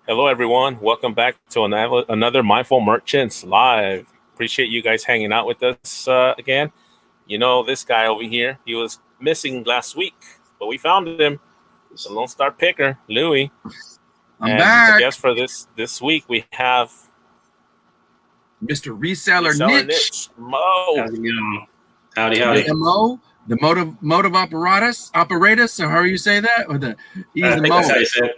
Hello, everyone. Welcome back to another Mindful Merchants Live. Appreciate you guys hanging out with us again. You know, this guy over here, he was missing last week, but we found him. It's a Lone Star Picker, Louie. I'm back. I guess for this week, we have Mr. Reseller Niche. Mo. How's it going? Howdy. Mo, the motive apparatus, or how you say that? Or he's the Mo. That's how you say it.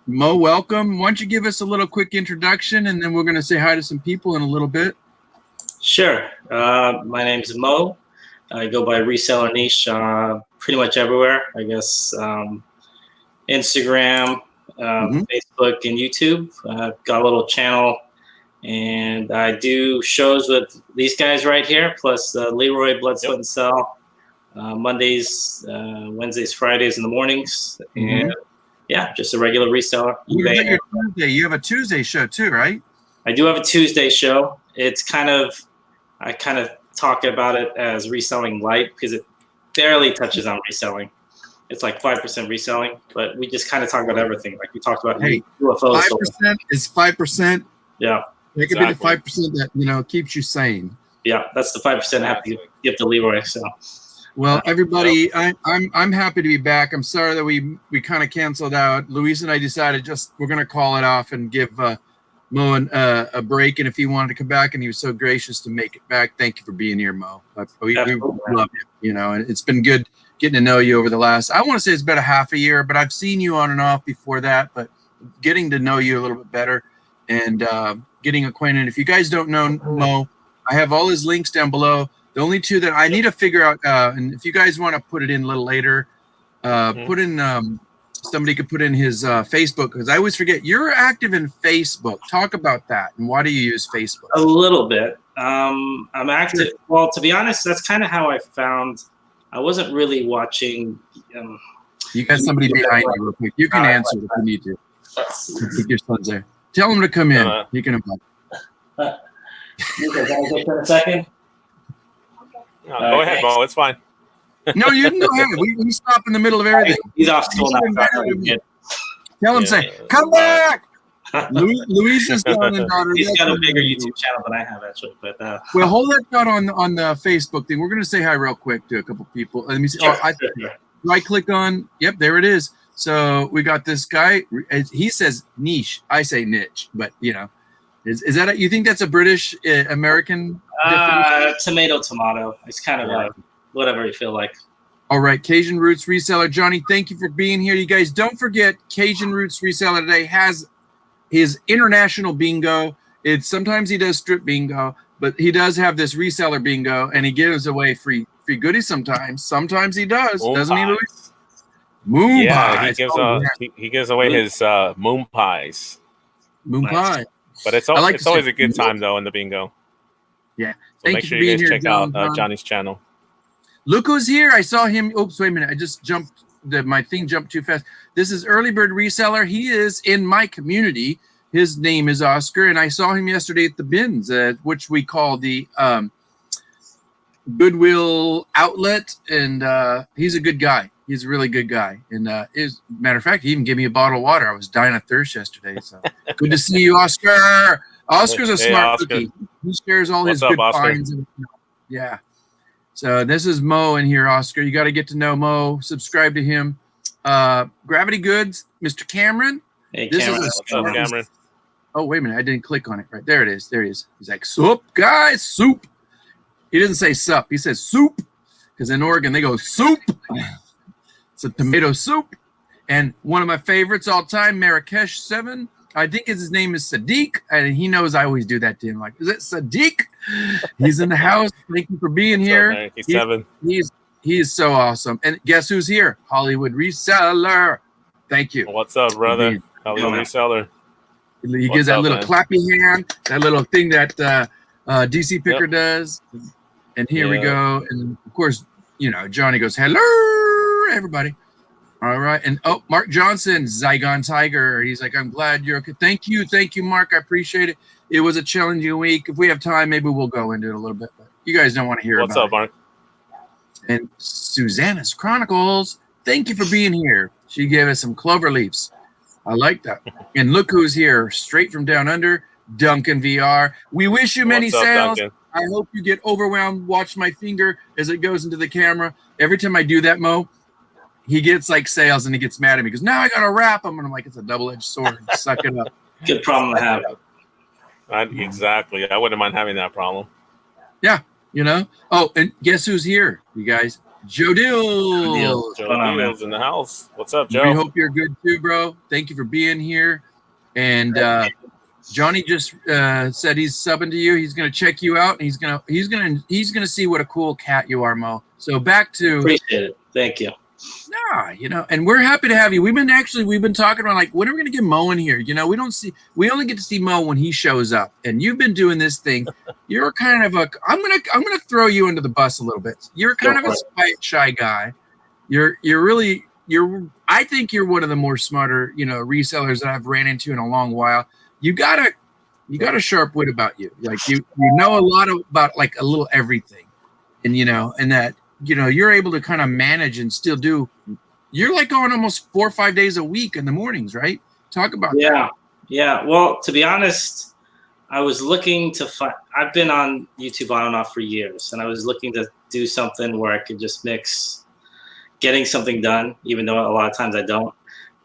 Mo, welcome. Why don't you give us a little quick introduction, and then we're going to say hi to some people in a little bit. Sure. My name's Mo. I go by Reseller Niche pretty much everywhere. I guess Instagram, Facebook, and YouTube. I've got a little channel, and I do shows with these guys right here, plus Leroy, Blood, Sweat, and Sell, Mondays, Wednesdays, Fridays in the mornings, and yeah, just a regular reseller. You have a Tuesday show too, right? I do have a Tuesday show. It's I kind of talk about it as reselling light because it barely touches on reselling. It's like 5% reselling, but we just kind of talk about everything. Like we talked about UFOs. 5% is 5%. Yeah. It could be the 5% that keeps you sane. Yeah, that's the 5% I have to give to Leroy. So, well, everybody, I'm happy to be back. I'm sorry that we kind of canceled out. Luis and I decided we're going to call it off and give Mo a break. And if he wanted to come back, and he was so gracious to make it back, thank you for being here, Mo. We love you. And it's been good getting to know you over the last, I want to say it's about a half a year, but I've seen you on and off before that. But getting to know you a little bit better and getting acquainted. If you guys don't know Mo, I have all his links down below. The only two that I need to figure out, and if you guys want to put it in a little later, put in, somebody could put in his Facebook, because I always forget, you're active in Facebook. Talk about that, and why do you use Facebook? A little bit. I'm active. Well, to be honest, that's kind of how I found, I wasn't really watching. You got somebody behind you real quick. You can answer if you need to. Keep your sons there. Tell him to come in. You can invite. You guys want to go for a second? No, go ahead, Mo. It's fine. No, you can go ahead. We stop in the middle of everything. He's off school now. Tell him, say, come back. Luis's son and daughter. He's got a bigger YouTube channel than I have, actually. But well, hold that thought on the Facebook thing. We're going to say hi real quick to a couple people. Let me see. Sure, I click on. Yep, there it is. So we got this guy. He says niche. I say niche, but is that you think that's a British American? Tomato. It's kind of like whatever you feel like. All right, Cajun Roots Reseller. Johnny, thank you for being here. You guys don't forget, Cajun Roots Reseller today has his international bingo. Sometimes he does strip bingo, but he does have this reseller bingo, and he gives away free goodies sometimes. Sometimes he does, doesn't he, Louis? Moon pies. He gives away his moon pies. Moon pie. But it's always a good time though in the bingo. Yeah. So make sure you guys check out Johnny's channel. Look who's here. I saw him. Oops, wait a minute. I just jumped. My thing jumped too fast. This is Early Bird Reseller. He is in my community. His name is Oscar, and I saw him yesterday at the bins, which we call the Goodwill outlet, and he's a good guy. He's a really good guy. And as a matter of fact, he even gave me a bottle of water. I was dying of thirst yesterday. So good to see you, Oscar. Oscar's a smart cookie. He shares all his good finds. Yeah. So this is Mo in here, Oscar. You got to get to know Mo. Subscribe to him. Gravity Goods, Mr. Cameron. Hey, Cameron. What's up, Cameron? Oh, wait a minute. I didn't click on it. Right. There it is. There he is. He's like, soup, guys, soup. He doesn't say sup. He says soup, because in Oregon, they go soup. It's a tomato soup. And one of my favorites all time, Marrakesh 7. I think his name is Sadiq, and he knows I always do that to him. Like, is it Sadiq? He's in the house. Thank you for being here. He is so awesome. And guess who's here? Hollywood Reseller. Thank you. What's up, brother? Hollywood Reseller. He gives that little clappy hand, that little thing that DC Picker does. And here we go. And of course, Johnny goes, hello, everybody. All right. And Mark Johnson, Zygon Tiger. He's like, I'm glad you're okay. Thank you, Mark. I appreciate it. It was a challenging week. If we have time, maybe we'll go into it a little bit. But you guys don't want to hear about it. What's up, Mark? And Susanna's Chronicles. Thank you for being here. She gave us some clover leaves. I like that. And look who's here, straight from down under, Duncan VR. We wish you many What's up, sales. Duncan? I hope you get overwhelmed. Watch my finger as it goes into the camera. Every time I do that, Mo, he gets like sales and he gets mad at me because now I got to wrap him. And I'm like, it's a double-edged sword. Suck it up. Good problem to have. Exactly. I wouldn't mind having that problem. Yeah, you know. Oh, and guess who's here, you guys? Joe Dill. Joe Deal's in the house. What's up, Joe? We hope you're good too, bro. Thank you for being here. And Johnny just said he's subbing to you. He's gonna check you out, and he's gonna see what a cool cat you are, Mo. So back to Appreciate it. Thank you. nah, you know, and we're happy to have you. We've been talking about like when are we gonna get Mo in here? You know, we only get to see Mo when he shows up, and you've een doing this thing. You're kind of I'm gonna throw you into the bus a little bit. You're kind of a quiet, shy guy. I think you're one of the more smarter, you know, resellers that I've ran into in a long while. You got a sharp wit about you. Like you know a lot about like a little everything, and you know, and that you know you're able to kind of manage and still do. You're like going almost 4 or 5 days a week in the mornings, right? Talk about that. Yeah. Well, to be honest, I was looking to find. I've been on YouTube on and off for years, and I was looking to do something where I could just mix getting something done, even though a lot of times I don't,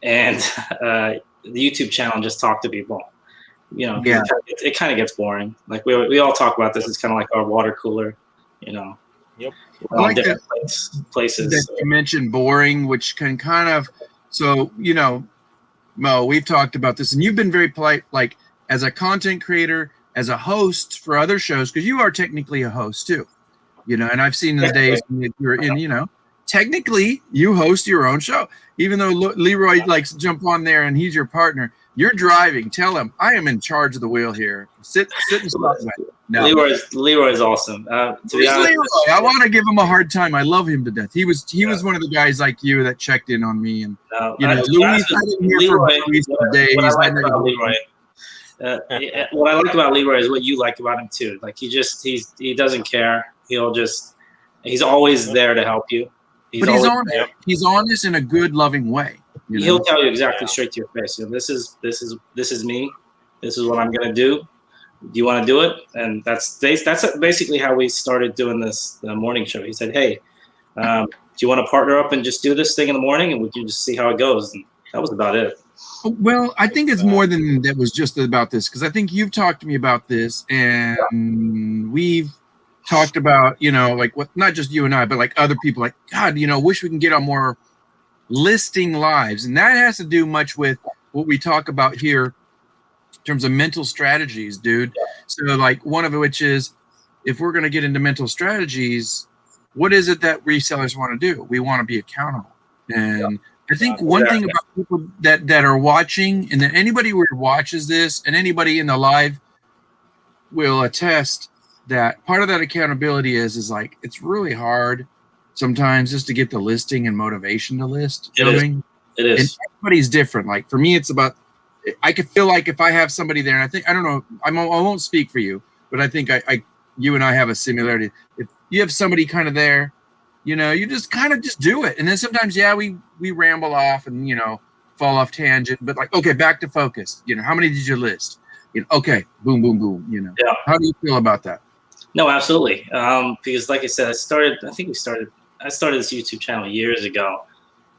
and the YouTube channel just talk to people. You know, yeah. It kind of gets boring. Like we all talk about this. It's kind of like our water cooler, you know. Yep. We're on different places. That you mentioned boring, which can kind of, so, you know, Mo, we've talked about this, and you've been very polite, like as a content creator, as a host for other shows, because you are technically a host too, you know, and I've seen the days when you're in, you know, technically you host your own show, even though Leroy likes to jump on there and he's your partner. You're driving. Tell him I am in charge of the wheel here. Sit and stop. No. Leroy's awesome. To be honest, Leroy? I want to give him a hard time. I love him to death. He was one of the guys like you that checked in on me, and you know, Louis. I didn't hear from Louis today. What I like about Leroy, what I like about Leroy is what you like about him too. Like he doesn't care. He's always there to help you. He's honest. There. He's honest in a good, loving way. You know? He'll tell you exactly straight to your face. You know, this is me. This is what I'm gonna do. Do you want to do it? And that's basically how we started doing this morning show. He said, "Hey, do you want to partner up and just do this thing in the morning, and we can just see how it goes?" And that was about it. Well, I think it's more than that was just about this, because I think you've talked to me about this, and we've talked about, you know, like what, not just you and I, but like other people, like, God, you know, wish we can get on more listing lives. And that has to do much with what we talk about here in terms of mental strategies, dude. So like one of which is, if we're going to get into mental strategies, what is it that resellers want to do? We want to be accountable. And I think one thing about people that are watching, and that anybody who watches this and anybody in the live will attest, that part of that accountability is like, it's really hard sometimes just to get the listing and motivation to list. It is. And everybody's different. Like for me, it's about, I could feel like if I have somebody there, and I think, I don't know, I won't speak for you, but I think you and I have a similarity. If you have somebody kind of there, you know, you just kind of just do it. And then sometimes, we ramble off and, you know, fall off tangent, but like, okay, back to focus. You know, how many did you list? You know, okay, boom, boom, boom, you know. Yeah. How do you feel about that? No, absolutely. Because like I said, I started this YouTube channel years ago,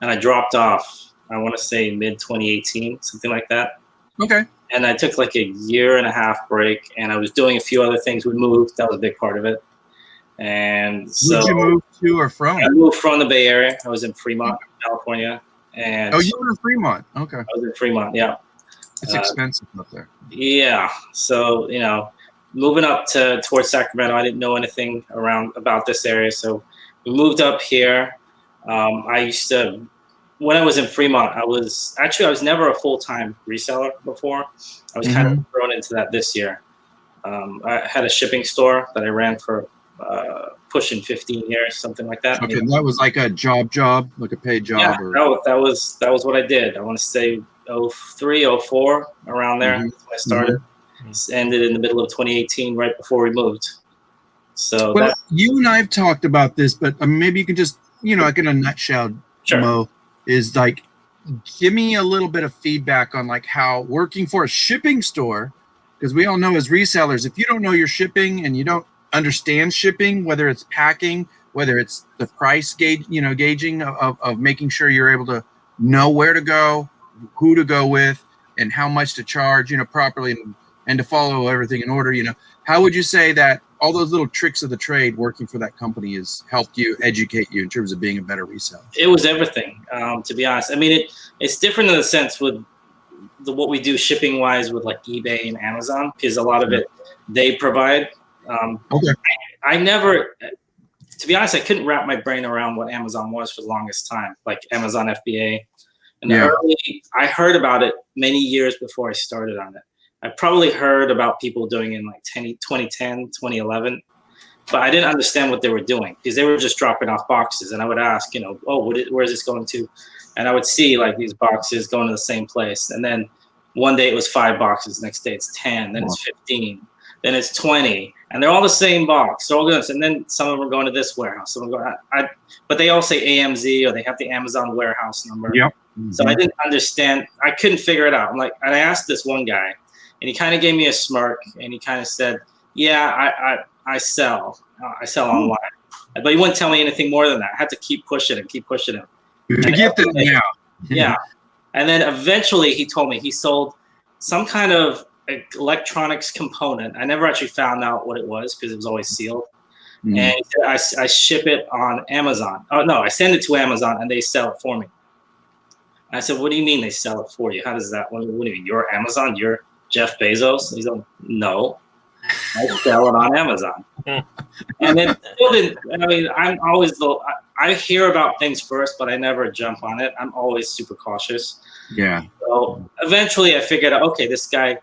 and I dropped off, I want to say mid 2018, something like that. Okay. And I took like a 1.5-year break, and I was doing a few other things. We moved. That was a big part of it. And so, where'd you move to or from? I moved from the Bay Area. I was in Fremont, California. And you were in Fremont. Okay. I was in Fremont, yeah. It's expensive up there. Yeah. So, you know, moving up towards Sacramento, I didn't know anything about this area. So we moved up here. When I was in Fremont, I was never a full-time reseller before. I was kind of thrown into that this year. I had a shipping store that I ran for pushing 15 years, something like that. Okay, that was like a job, like a paid job. Yeah, that was what I did. I want to say 03, 04, around there. That's when I started. Ended in the middle of 2018, right before we moved. So you and I have talked about this, but maybe you can just, you know, like in a nutshell, sure. Mo, is like give me a little bit of feedback on like how working for a shipping store, because we all know as resellers, if you don't know your shipping and you don't understand shipping, whether it's packing, whether it's the price gauging of making sure you're able to know where to go, who to go with, and how much to charge, properly, and to follow everything in order, how would you say that all those little tricks of the trade working for that company has helped you, educate you in terms of being a better reseller? It was everything, to be honest. I mean, it's different in the sense with what we do shipping wise with like eBay and Amazon, because a lot of it they provide. Okay. I never, to be honest, I couldn't wrap my brain around what Amazon was for the longest time, like Amazon FBA. And I heard about it many years before I started on it. I probably heard about people doing it in like 2010, 2011, but I didn't understand what they were doing because they were just dropping off boxes. And I would ask, where is this going to? And I would see like these boxes going to the same place. And then one day it was 5 boxes, next day it's 10, then it's 15, then it's 20. And they're all the same box. They're all good. And then some of them are going to this warehouse. Some are going, but they all say AMZ or they have the Amazon warehouse number. Yep. So I didn't understand. I couldn't figure it out. And I asked this one guy, and he kind of gave me a smirk, and he kind of said, "Yeah, I sell online," but he wouldn't tell me anything more than that. I had to keep pushing him. To get them, yeah. Yeah. And then eventually he told me he sold some kind of electronics component. I never actually found out what it was because it was always sealed. Mm-hmm. And he said, I ship it on Amazon. Oh no, I send it to Amazon and they sell it for me. And I said, what do you mean they sell it for you? How does that? What do you mean? You're Amazon? You're Jeff Bezos? He's like, no, I sell it on Amazon. And then, I mean, I'm always I hear about things first, but I never jump on it. I'm always super cautious. Yeah. So eventually I figured out, okay, this guy,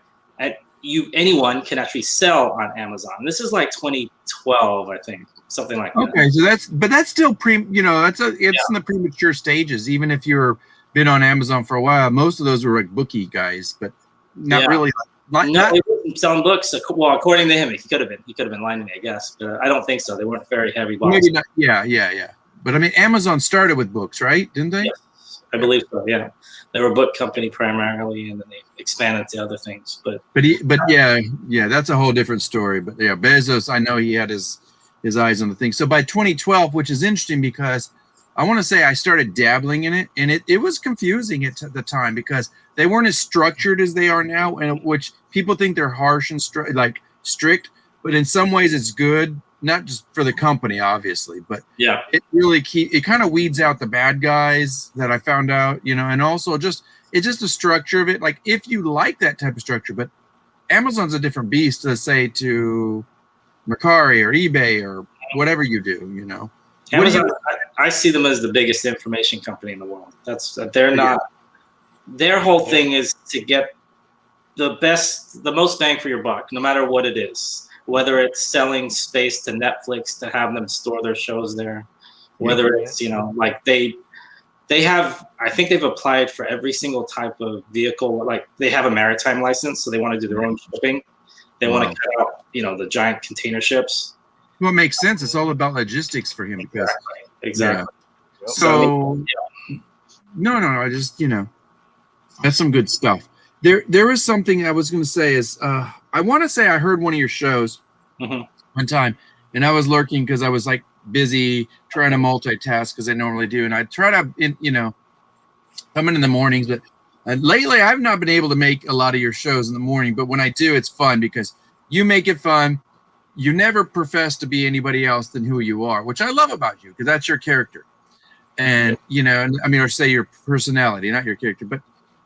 anyone can actually sell on Amazon. This is like 2012, I think, something like that. Okay, so that's still in the premature stages. Even if you're been on Amazon for a while, most of those were like bookie guys, but not really. He wasn't selling books. Well, according to him, he could have been lying to me, I guess. But I don't think so. They weren't very heavy boxes. Maybe not. Yeah. But I mean, Amazon started with books, right? Didn't they? Yes, I believe so. Yeah, they were a book company primarily, and then they expanded to other things. But that's a whole different story. But yeah, Bezos, I know he had his eyes on the thing. So by 2012, which is interesting because I want to say I started dabbling in it, and it was confusing at the time because they weren't as structured as they are now, and which people think they're harsh and strict, but in some ways it's good. Not just for the company, obviously, but it really it kind of weeds out the bad guys that I found out, and also it's just the structure of it. Like if you like that type of structure, but Amazon's a different beast, let's say to Mercari or eBay or whatever you do, Amazon, I see them as the biggest information company in the world. They're not. Their whole thing is to get the most bang for your buck, no matter what it is. Whether it's selling space to Netflix to have them store their shows there, whether it's, like they have, I think they've applied for every single type of vehicle. Like they have a maritime license, so they want to do their own shipping. They want to cut out, the giant container ships. Well, it makes sense. It's all about logistics for him. Exactly. Yeah. So, no. I just, that's some good stuff. There was something I was going to say is, I want to say I heard one of your shows one time, and I was lurking because I was like busy trying to multitask because I normally do, and I try to, come in the mornings, but lately I've not been able to make a lot of your shows in the morning. But when I do, it's fun because you make it fun. You never profess to be anybody else than who you are, which I love about you because that's your character, and or say your personality, not your character, but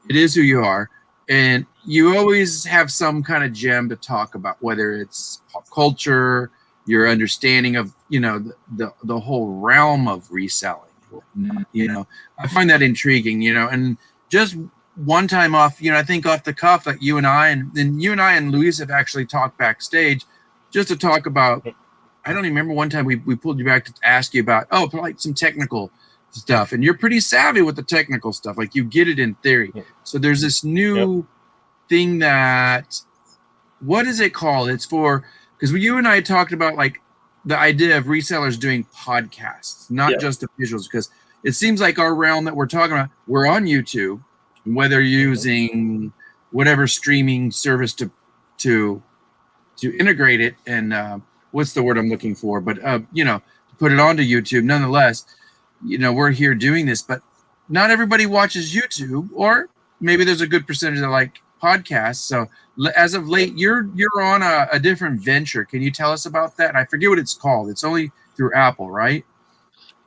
it is who you are. And you always have some kind of gem to talk about, whether it's pop culture, your understanding of, the whole realm of reselling. I find that intriguing, and just one time off, I think off the cuff that you and I and Luis have actually talked backstage just to talk about, I don't even remember one time we pulled you back to ask you about, like some technical stuff, and you're pretty savvy with the technical stuff, like you get it in theory. So there's this new thing that, what is it called? It's for, because you and I talked about like the idea of resellers doing podcasts, not just the visuals, because it seems like our realm that we're talking about, we're on YouTube, whether using whatever streaming service to integrate it and what's the word I'm looking for, but put it onto YouTube. Nonetheless, we're here doing this, but not everybody watches YouTube, or maybe there's a good percentage that like podcasts. So as of late, you're on a different venture. Can you tell us about that? I forget what it's called. It's only through Apple, right?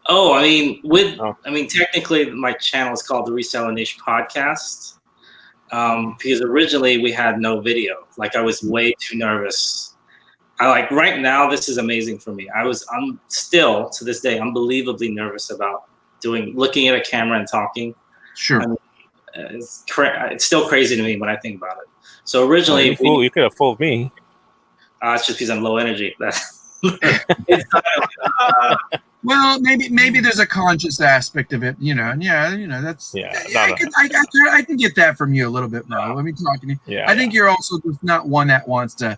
Oh, I mean, technically my channel is called the Reseller Niche Podcast. Because originally we had no video. Like, I was way too nervous. Right now, this is amazing for me. I'm still to this day unbelievably nervous about looking at a camera and talking. Sure. I mean, it's still crazy to me when I think about it. So originally, you could have fooled me. It's just because I'm low energy. Well, maybe there's a conscious aspect of it, that's I can get that from you a little bit, Mo. Let me talk to you. Yeah, I think you're also just not one that wants to,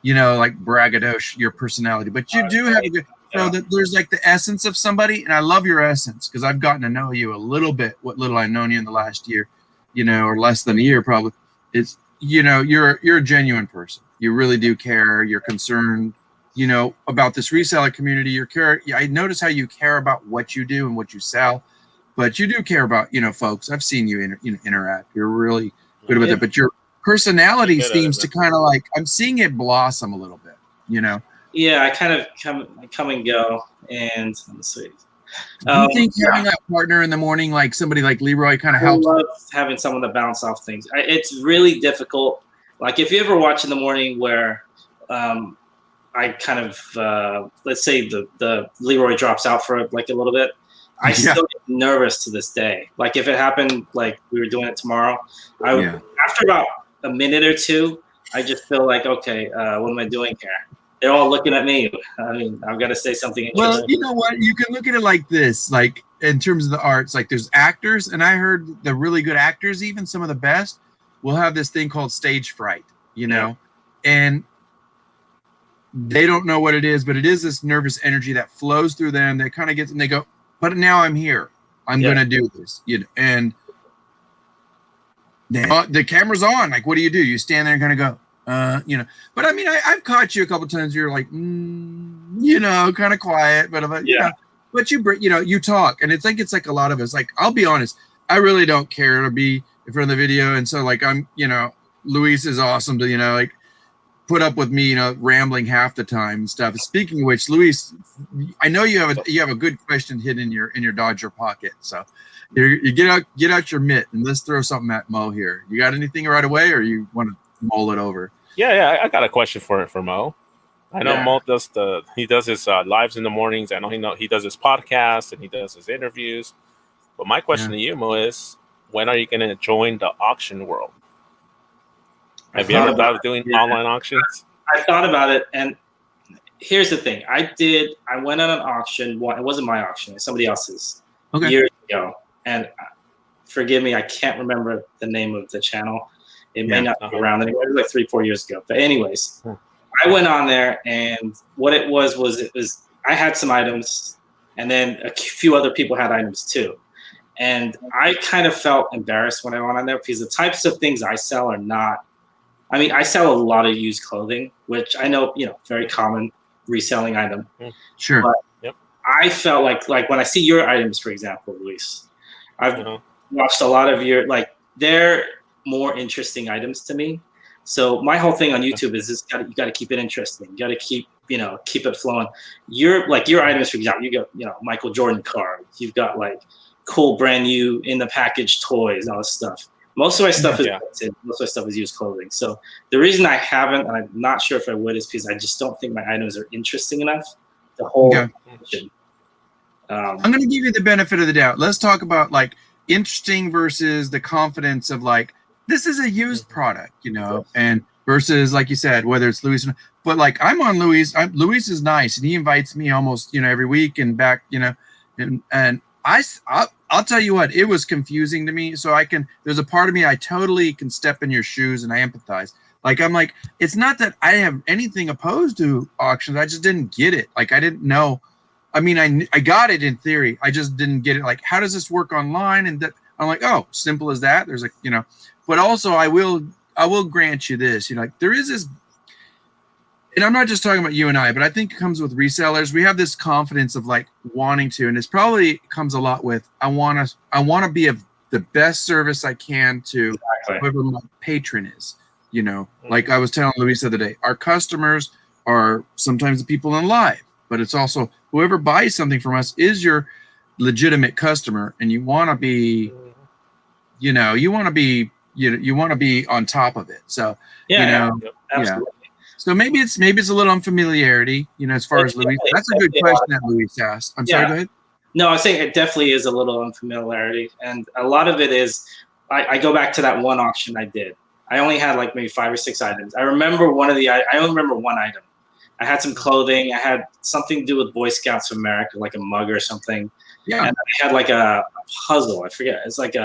like braggadocio your personality, but you do have a good. So that there's like the essence of somebody, and I love your essence because I've gotten to know you a little bit. What little I've known you in the last year, or less than a year, probably. It's you're a genuine person. You really do care. You're concerned. About this reseller community. I notice how you care about what you do and what you sell, but you do care about, folks. I've seen you interact. You're really good with it, but your personality seems to kind of like, I'm seeing it blossom a little bit, Yeah, I kind of come and go, and let's see. Do you think having that partner in the morning, like somebody like Leroy, kind of helps? I love having someone to bounce off things. It's really difficult. Like, if you ever watch in the morning where, I kind of let's say the Leroy drops out for like a little bit, I still get nervous to this day. Like, if it happened like we were doing it tomorrow, after about a minute or two, I just feel like, okay, what am I doing here? They're all looking at me. I mean, I've got to say something interesting. Well, you know what? You can look at it like this, like in terms of the arts, like there's actors, and I heard the really good actors, even some of the best, will have this thing called stage fright, and they don't know what it is, but it is this nervous energy that flows through them that kind of gets, and they go, but now I'm here. I'm going to do this, and the camera's on. Like, what do? You stand there and kind of go, but I mean, I've caught you a couple times. You're like, kind of quiet, but but you talk, and it's like a lot of us, like, I'll be honest, I really don't care to be in front of the video. And so like, I'm, Luis is awesome to, like, put up with me, rambling half the time and stuff. Speaking of which, Luis, I know you have a good question hidden in your Dodger pocket. So you get out your mitt and let's throw something at Mo here. You got anything right away, or you want to mull it over? Yeah, I got a question for Mo. I know Mo does his lives in the mornings. I know he does his podcast and he does his interviews. But my question to you, Mo, is when are you going to join the auction world? Have you ever thought of doing online auctions? I thought about it, and here's the thing. I went on an auction. Well, it wasn't my auction. It's somebody else's years ago. And forgive me, I can't remember the name of the channel. It may not be around anymore. It was like 3-4 years ago. But anyways, I went on there, and what it was I had some items, and then a few other people had items too. And I kind of felt embarrassed when I went on there because the types of things I sell are not. I mean, I sell a lot of used clothing, which I know, very common reselling item. Sure. But I felt like when I see your items, for example, Luis, I've watched a lot of they're more interesting items to me. So my whole thing on YouTube is just you got to keep it interesting. You got to keep it flowing. Your items, for example, you got, Michael Jordan cards. You've got like cool brand new in the package toys, all this stuff. Most of my stuff is used clothing. So the reason I haven't, and I'm not sure if I would, is because I just don't think my items are interesting enough to hold. I'm going to give you the benefit of the doubt. Let's talk about like interesting versus the confidence of like, this is a used product, and versus, like you said, whether it's Luis, but like I'm on Luis. Luis is nice, and he invites me almost, every week and back, and I'll tell you what, it was confusing to me. So there's a part of me, I totally can step in your shoes and I empathize. Like, I'm like, it's not that I have anything opposed to auctions. I just didn't get it. Like, I didn't know I mean, I got it in theory. I just didn't get it. Like, how does this work online? And that I'm like, oh, simple as that. There's like, but also I will grant you this, like there is this, and I'm not just talking about you and I, but I think it comes with resellers. We have this confidence of like wanting to, and it's probably comes a lot with, I want to be of the best service I can to whoever my patron is, like I was telling Luis the other day, our customers are sometimes the people in live, but it's also whoever buys something from us is your legitimate customer, and you want to be, you want to be on top of it. So, absolutely. Yeah. So maybe it's a little unfamiliarity, as far as Luis. That's a good question that Luis asked. I'm sorry, go ahead. No, I was saying it definitely is a little unfamiliarity, and a lot of it is. I go back to that one auction I did. I only had like maybe 5 or 6 items. I remember I only remember one item. I had some clothing. I had something to do with Boy Scouts of America, like a mug or something. Yeah. And I had like a puzzle. I forget. It's like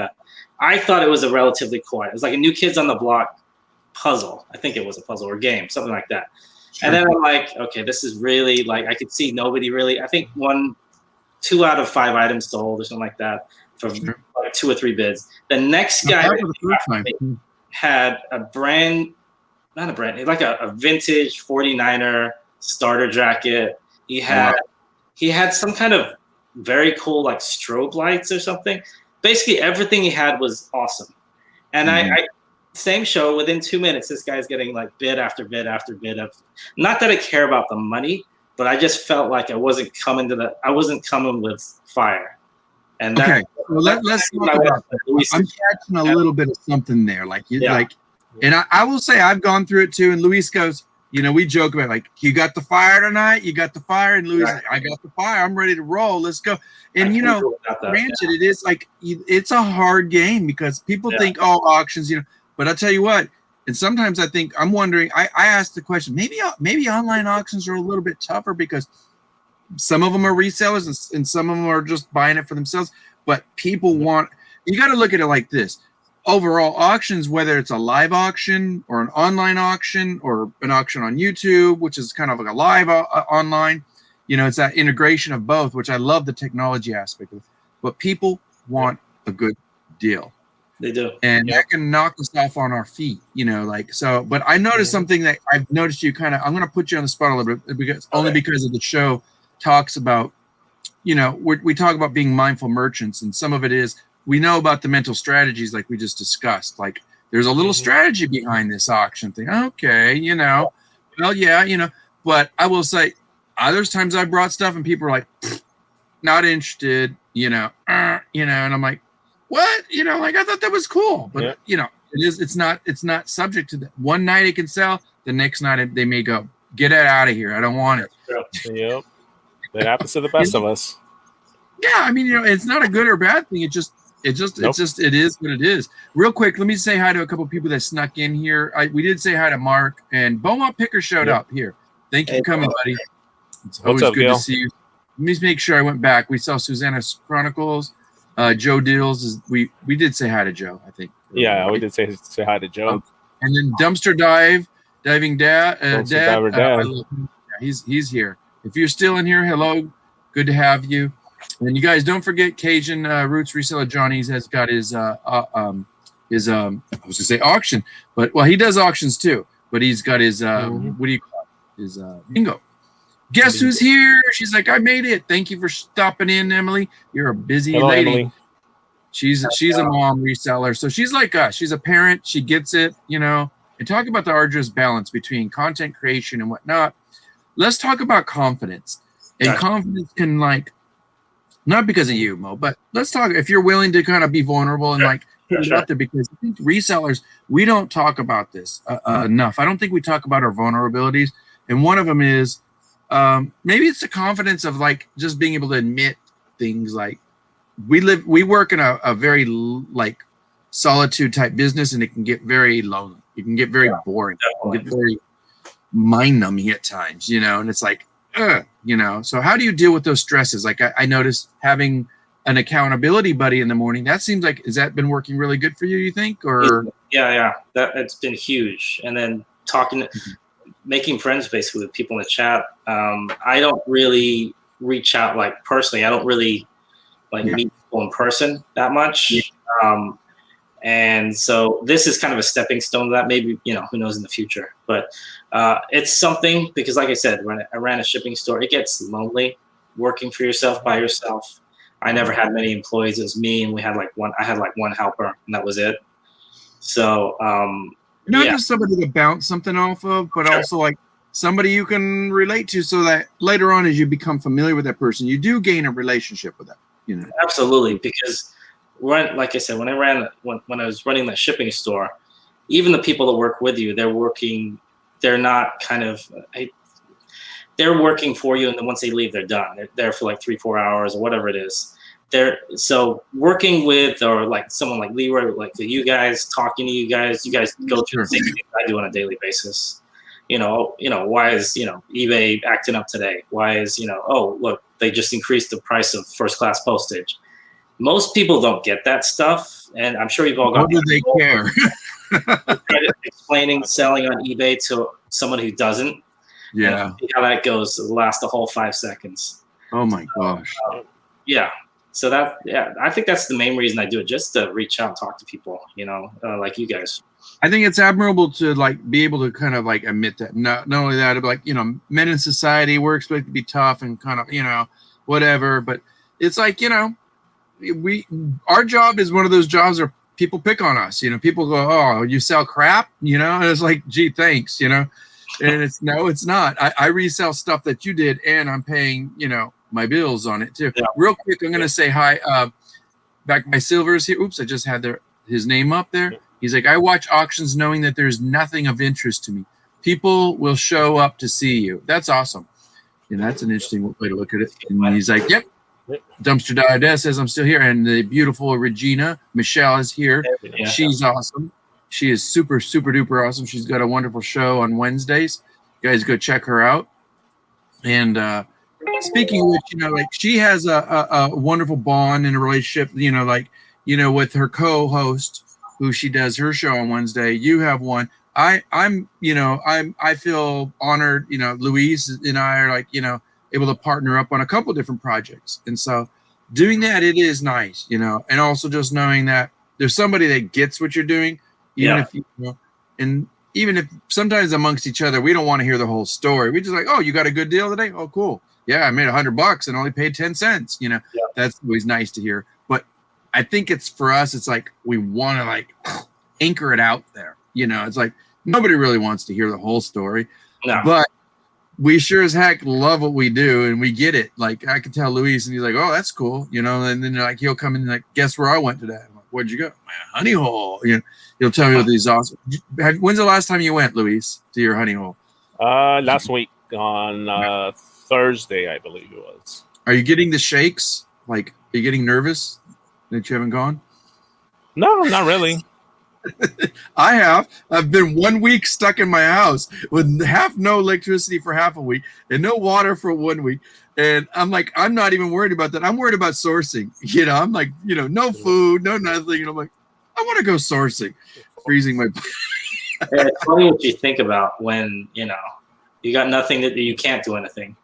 I thought it was a relatively cool item. It was like a New Kids on the Block puzzle. I think it was a puzzle or game, something like that. Sure. And then I'm like, okay, this is really like, I could see nobody really, I think 2 out of 5 items sold or something like that for like 2 or 3 bids. The next guy had like a vintage 49er starter jacket. He had some kind of very cool like strobe lights or something. Basically everything he had was awesome. And I same show, within 2 minutes, this guy's getting like bid after bid after bid of, not that I care about the money, but I just felt like I wasn't coming with fire. And okay, well, let's talk about that. I'm catching a little bit of something there. Like and I will say I've gone through it too. And Luis goes, we joke about like, you got the fire tonight, you got the fire, and Luis, like, I got the fire, I'm ready to roll, let's go. And granted, it is like it's a hard game because people think, oh, auctions, but I'll tell you what, and sometimes I'm wondering, I asked the question, maybe online auctions are a little bit tougher because some of them are resellers and some of them are just buying it for themselves. But people you got to look at it like this. Overall auctions, whether it's a live auction or an online auction or an auction on YouTube, which is kind of like a live online, it's that integration of both, which I love the technology aspect of it. But people want a good deal. They do. And that can knock us off on our feet, but I noticed something that I've noticed you I'm going to put you on the spot a little bit because of the show talks about, we talk about being mindful merchants, and some of it is, we know about the mental strategies like we just discussed. Like there's a little strategy behind this auction thing. Okay, well, yeah, but I will say there's times I brought stuff and people are like, not interested, and I'm like, what? Like I thought that was cool, but it's not subject to that. One night it can sell, the next night they may go, get it out of here. I don't want it. Yep. That happens to the best of us. Yeah, I mean, it's not a good or bad thing. It is what it is. Real quick, let me say hi to a couple of people that snuck in here. We did say hi to Mark, and Beaumont Picker showed up here. Thank you for coming, buddy. It's always good to see you. Let me make sure I went back. We saw Susanna's Chronicles. Joe Diddles we did say hi to Joe, I think. Yeah, we did say hi to Joe. And then Diving Dad. He's here. If you're still in here, hello, good to have you. And you guys don't forget Cajun Roots Reseller Johnny's has got his I was gonna say auction, but he does auctions too. But he's got his what do you call it? His bingo. Guess who's here? She's like, I made it. Thank you for stopping in, Emily. You're a busy lady. Emily. She's a mom reseller. So she's like us. She's a parent. She gets it, And talk about the arduous balance between content creation and whatnot. Let's talk about confidence. And confidence can not because of you, Mo, but let's talk if you're willing to kind of be vulnerable and put it out there, because I think resellers, we don't talk about this enough. I don't think we talk about our vulnerabilities. And one of them is, maybe it's the confidence of just being able to admit things like we work in a very solitude type business, and it can get very lonely. It can get very boring. It can get very mind numbing at times, and it's so how do you deal with those stresses? I noticed having an accountability buddy in the morning, that seems like, has that been working really good for you, you think? Or yeah, it's been huge. And then making friends basically with people in the chat. I don't really reach out like personally. I don't really like meet people in person that much. And so this is kind of a stepping stone to that. Maybe, you know, who knows in the future. But it's something, because like I said, when I ran a shipping store, it gets lonely working for yourself by yourself. I never had many employees. It was me, and I had like one helper, and that was it. So not just somebody to bounce something off of, but also like somebody you can relate to, so that later on, as you become familiar with that person, you do gain a relationship with them. You know, absolutely, because like I said, when I was running that shipping store, even the people that work with you, they're not kind of, they're working for you, and then once they leave, they're done. They're there for like 3-4 hours or whatever it is. So working with, or like someone like Leroy, like you guys, talking to you guys go through the same things I do on a daily basis. You know, why is, eBay acting up today? Why is, oh, look, they just increased the price of first class postage. Most people don't get that stuff, and I'm sure you've all got. How do they care? Explaining selling on eBay to someone who doesn't. Yeah. See how that goes. It'll last a whole 5 seconds. Oh my gosh. Yeah. So I think that's the main reason I do it, just to reach out and talk to people, like you guys. I think it's admirable to like be able to kind of like admit that. Not only that, but like, men in society, we're expected to be tough and kind of, whatever. But it's like, our job is one of those jobs where people pick on us. People go, "Oh, you sell crap," and it's like, "Gee, thanks," and it's not. I resell stuff that you did, and I'm paying, my bills on it too. Yeah. Real quick, I'm gonna say hi. Back by Silver's here. Oops, I just had his name up there. He's like, I watch auctions knowing that there's nothing of interest to me. People will show up to see you. That's awesome. And that's an interesting way to look at it. And he's like, yep. Dumpster Diodess says I'm still here. And the beautiful Regina Michelle is here. Yeah. She's awesome. She is super, super duper awesome. She's got a wonderful show on Wednesdays. You guys go check her out. And speaking of which, like she has a wonderful bond in a relationship, with her co-host, who she does her show on Wednesday. You have one. I feel honored. Luis and I are like, able to partner up on a couple different projects. And so doing that, it is nice, and also just knowing that there's somebody that gets what you're doing, even if sometimes amongst each other, we don't want to hear the whole story. We just like, oh, you got a good deal today? Oh, cool. Yeah, I made $100 and only paid 10 cents. That's always nice to hear. But I think it's for us, it's like we want to like anchor it out there. It's like nobody really wants to hear the whole story. No. But we sure as heck love what we do, and we get it. Like I can tell Luis, and he's like, "Oh, that's cool," and then like he'll come in and like, "Guess where I went today?" I'm like, "Where'd you go?" "My honey hole." He'll tell me what these awesome. When's the last time you went, Luis, to your honey hole? Last week on Thursday, I believe it was. Are you getting the shakes? Like, are you getting nervous that you haven't gone? No, not really. I have. I've been 1 week stuck in my house with no electricity for half a week and no water for 1 week. And I'm like, I'm not even worried about that. I'm worried about sourcing. I'm like, no food, no nothing. And I'm like, I want to go sourcing, freezing my. It's funny what you think about when, you got nothing that you can't do anything.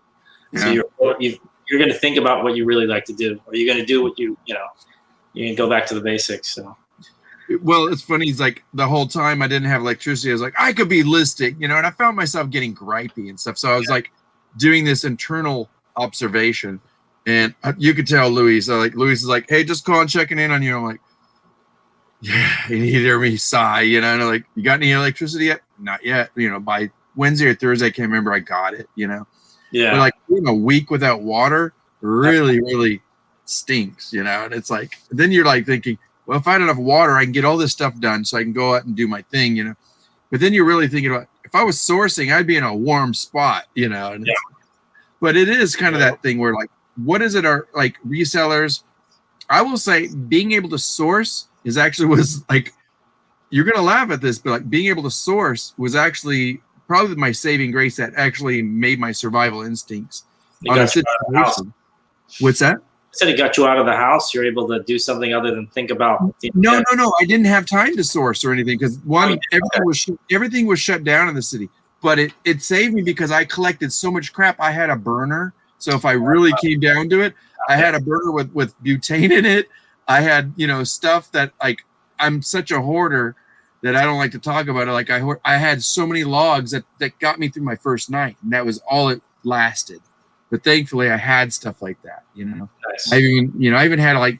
Yeah. So you're going to think about what you really like to do, or you're going to do what you're going to go back to the basics. So. Well, it's funny. It's like the whole time I didn't have electricity, I was like, I could be listing, and I found myself getting gripey and stuff. So I was like doing this internal observation, and you could tell Luis. Luis is like, hey, just calling, checking in on you. I'm like, yeah, and he'd hear me sigh, and I'm like, you got any electricity yet? Not yet. By Wednesday or Thursday, I can't remember. I got it. Yeah. But like a week without water really, really stinks. And it's like then you're like thinking, well, if I had enough water, I can get all this stuff done so I can go out and do my thing, But then you're really thinking about, if I was sourcing, I'd be in a warm spot, And but it is kind of that thing where, like, what is it are like resellers? I will say being able to source was like, you're going to laugh at this, but like being able to source was actually probably my saving grace that actually made my survival instincts. What's that? Said it got you out of the house. You're able to do something other than think about. No. I didn't have time to source or anything because everything was shut down in the city. But it saved me because I collected so much crap. I had a burner, So if I really came down to it, I had a burner with butane in it. I had, stuff that like, I'm such a hoarder that I don't like to talk about it. Like I had so many logs that got me through my first night, and that was all it lasted. But thankfully I had stuff like that, Nice. I even had I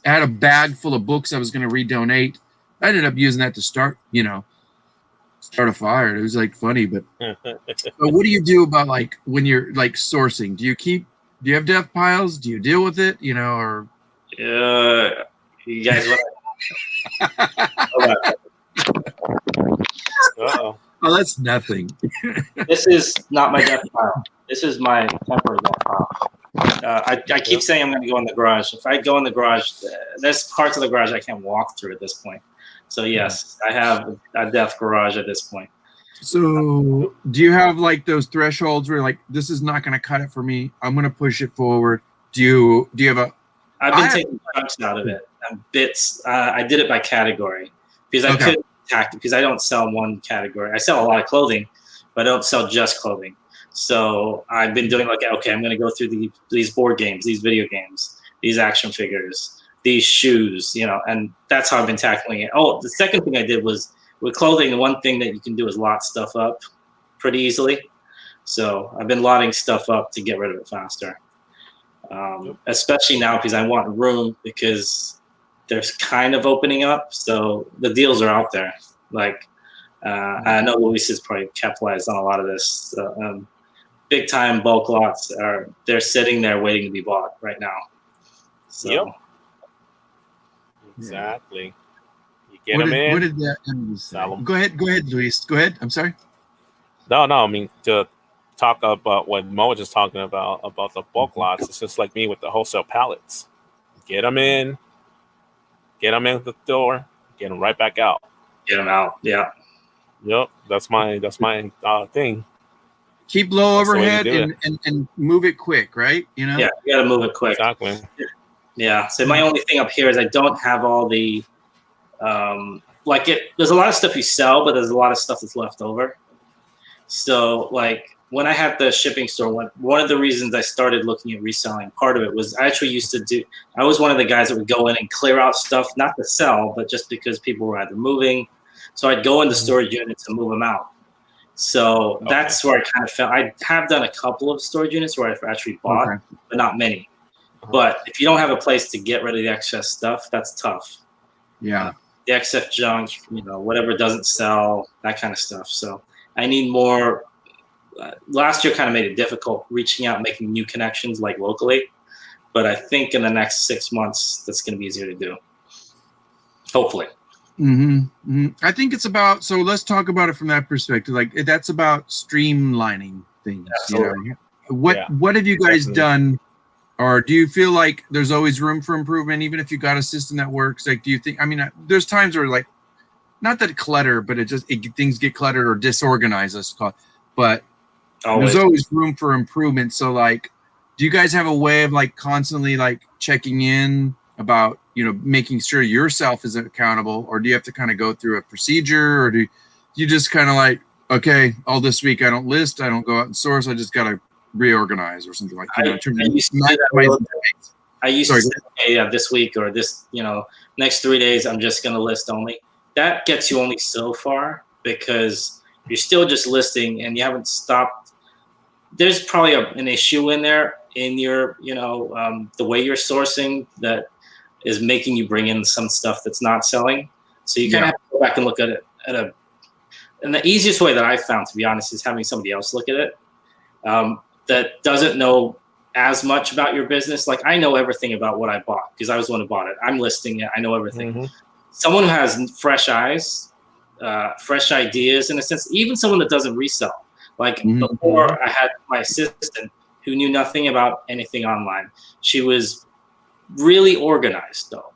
had a bag full of books I was going to redonate. I ended up using that to start a fire. It was like funny, but what do you do about like when you're like sourcing? Do you have death piles? Do you deal with it? Or you guys want Uh-oh. Oh, that's nothing. This is not my death pile. This is my temporary death pile. I keep saying I'm going to go in the garage. If I go in the garage, there's parts of the garage I can't walk through at this point. So yes, I have a death garage at this point. So do you have like those thresholds where like, this is not going to cut it for me, I'm going to push it forward? Do you have I've been taking chunks out of it and bits. I did it by category because I couldn't attack it because I don't sell one category. I sell a lot of clothing, but I don't sell just clothing. So I've been doing like, okay, I'm going to go through these board games, these video games, these action figures, these shoes, and that's how I've been tackling it. Oh, the second thing I did was with clothing, the one thing that you can do is lot stuff up pretty easily. So I've been lotting stuff up to get rid of it faster. Especially now because I want room because there's kind of opening up. So the deals are out there. Like, I know Luis has probably capitalized on a lot of this. Big time bulk lots they're sitting there waiting to be bought right now. So. Yep. Exactly. You get them in. What did that say? Go ahead, Luis. Go ahead. I'm sorry. No. I mean, to talk about what Mo was just talking about the bulk lots, it's just like me with the wholesale pallets. Get them in the door, get them right back out. Get them out. Yeah. Yep. That's my thing. Keep low overhead and move it quick, right? Yeah, you got to move it quick. Exactly. Yeah. So my only thing up here is I don't have all the there's a lot of stuff you sell, but there's a lot of stuff that's left over. So like when I had the shipping store, one of the reasons I started looking at reselling, part of it was I actually I was one of the guys that would go in and clear out stuff, not to sell, but just because people were either moving. So I'd go into storage units and move them out. So that's where I kind of felt. I have done a couple of storage units where I've actually bought, but not many. But if you don't have a place to get rid of the excess stuff, that's tough. Yeah. The excess junk, whatever doesn't sell, that kind of stuff. So I need more. Last year kind of made it difficult reaching out, making new connections like locally. But I think in the next 6 months, that's going to be easier to do. Hopefully. I think it's about, so let's talk about it from that perspective. Like that's about streamlining things. What have you guys done, or do you feel like there's always room for improvement, even if you got a system that works? Like, do you think, there's times where like, not that clutter, but things get cluttered or disorganized, let's call it, but there's always room for improvement. So like, do you guys have a way of like constantly like checking in about, making sure yourself is accountable, or do you have to kind of go through a procedure, or do you just kind of like, okay, all this week I don't list, I don't go out and source, I just got to reorganize or something like that? I used to say, hey, this week or this, next 3 days, I'm just going to list only. That gets you only so far because you're still just listing and you haven't stopped. There's probably an issue in there in your, the way you're sourcing that is making you bring in some stuff that's not selling. So you kind of have to go back and look at it and the easiest way that I found, to be honest, is having somebody else look at it that doesn't know as much about your business. Like I know everything about what I bought because I was the one who bought it. I'm listing it. I know everything. Someone who has fresh eyes, fresh ideas, in a sense, even someone that doesn't resell. Like before I had my assistant who knew nothing about anything online. She was really organized though.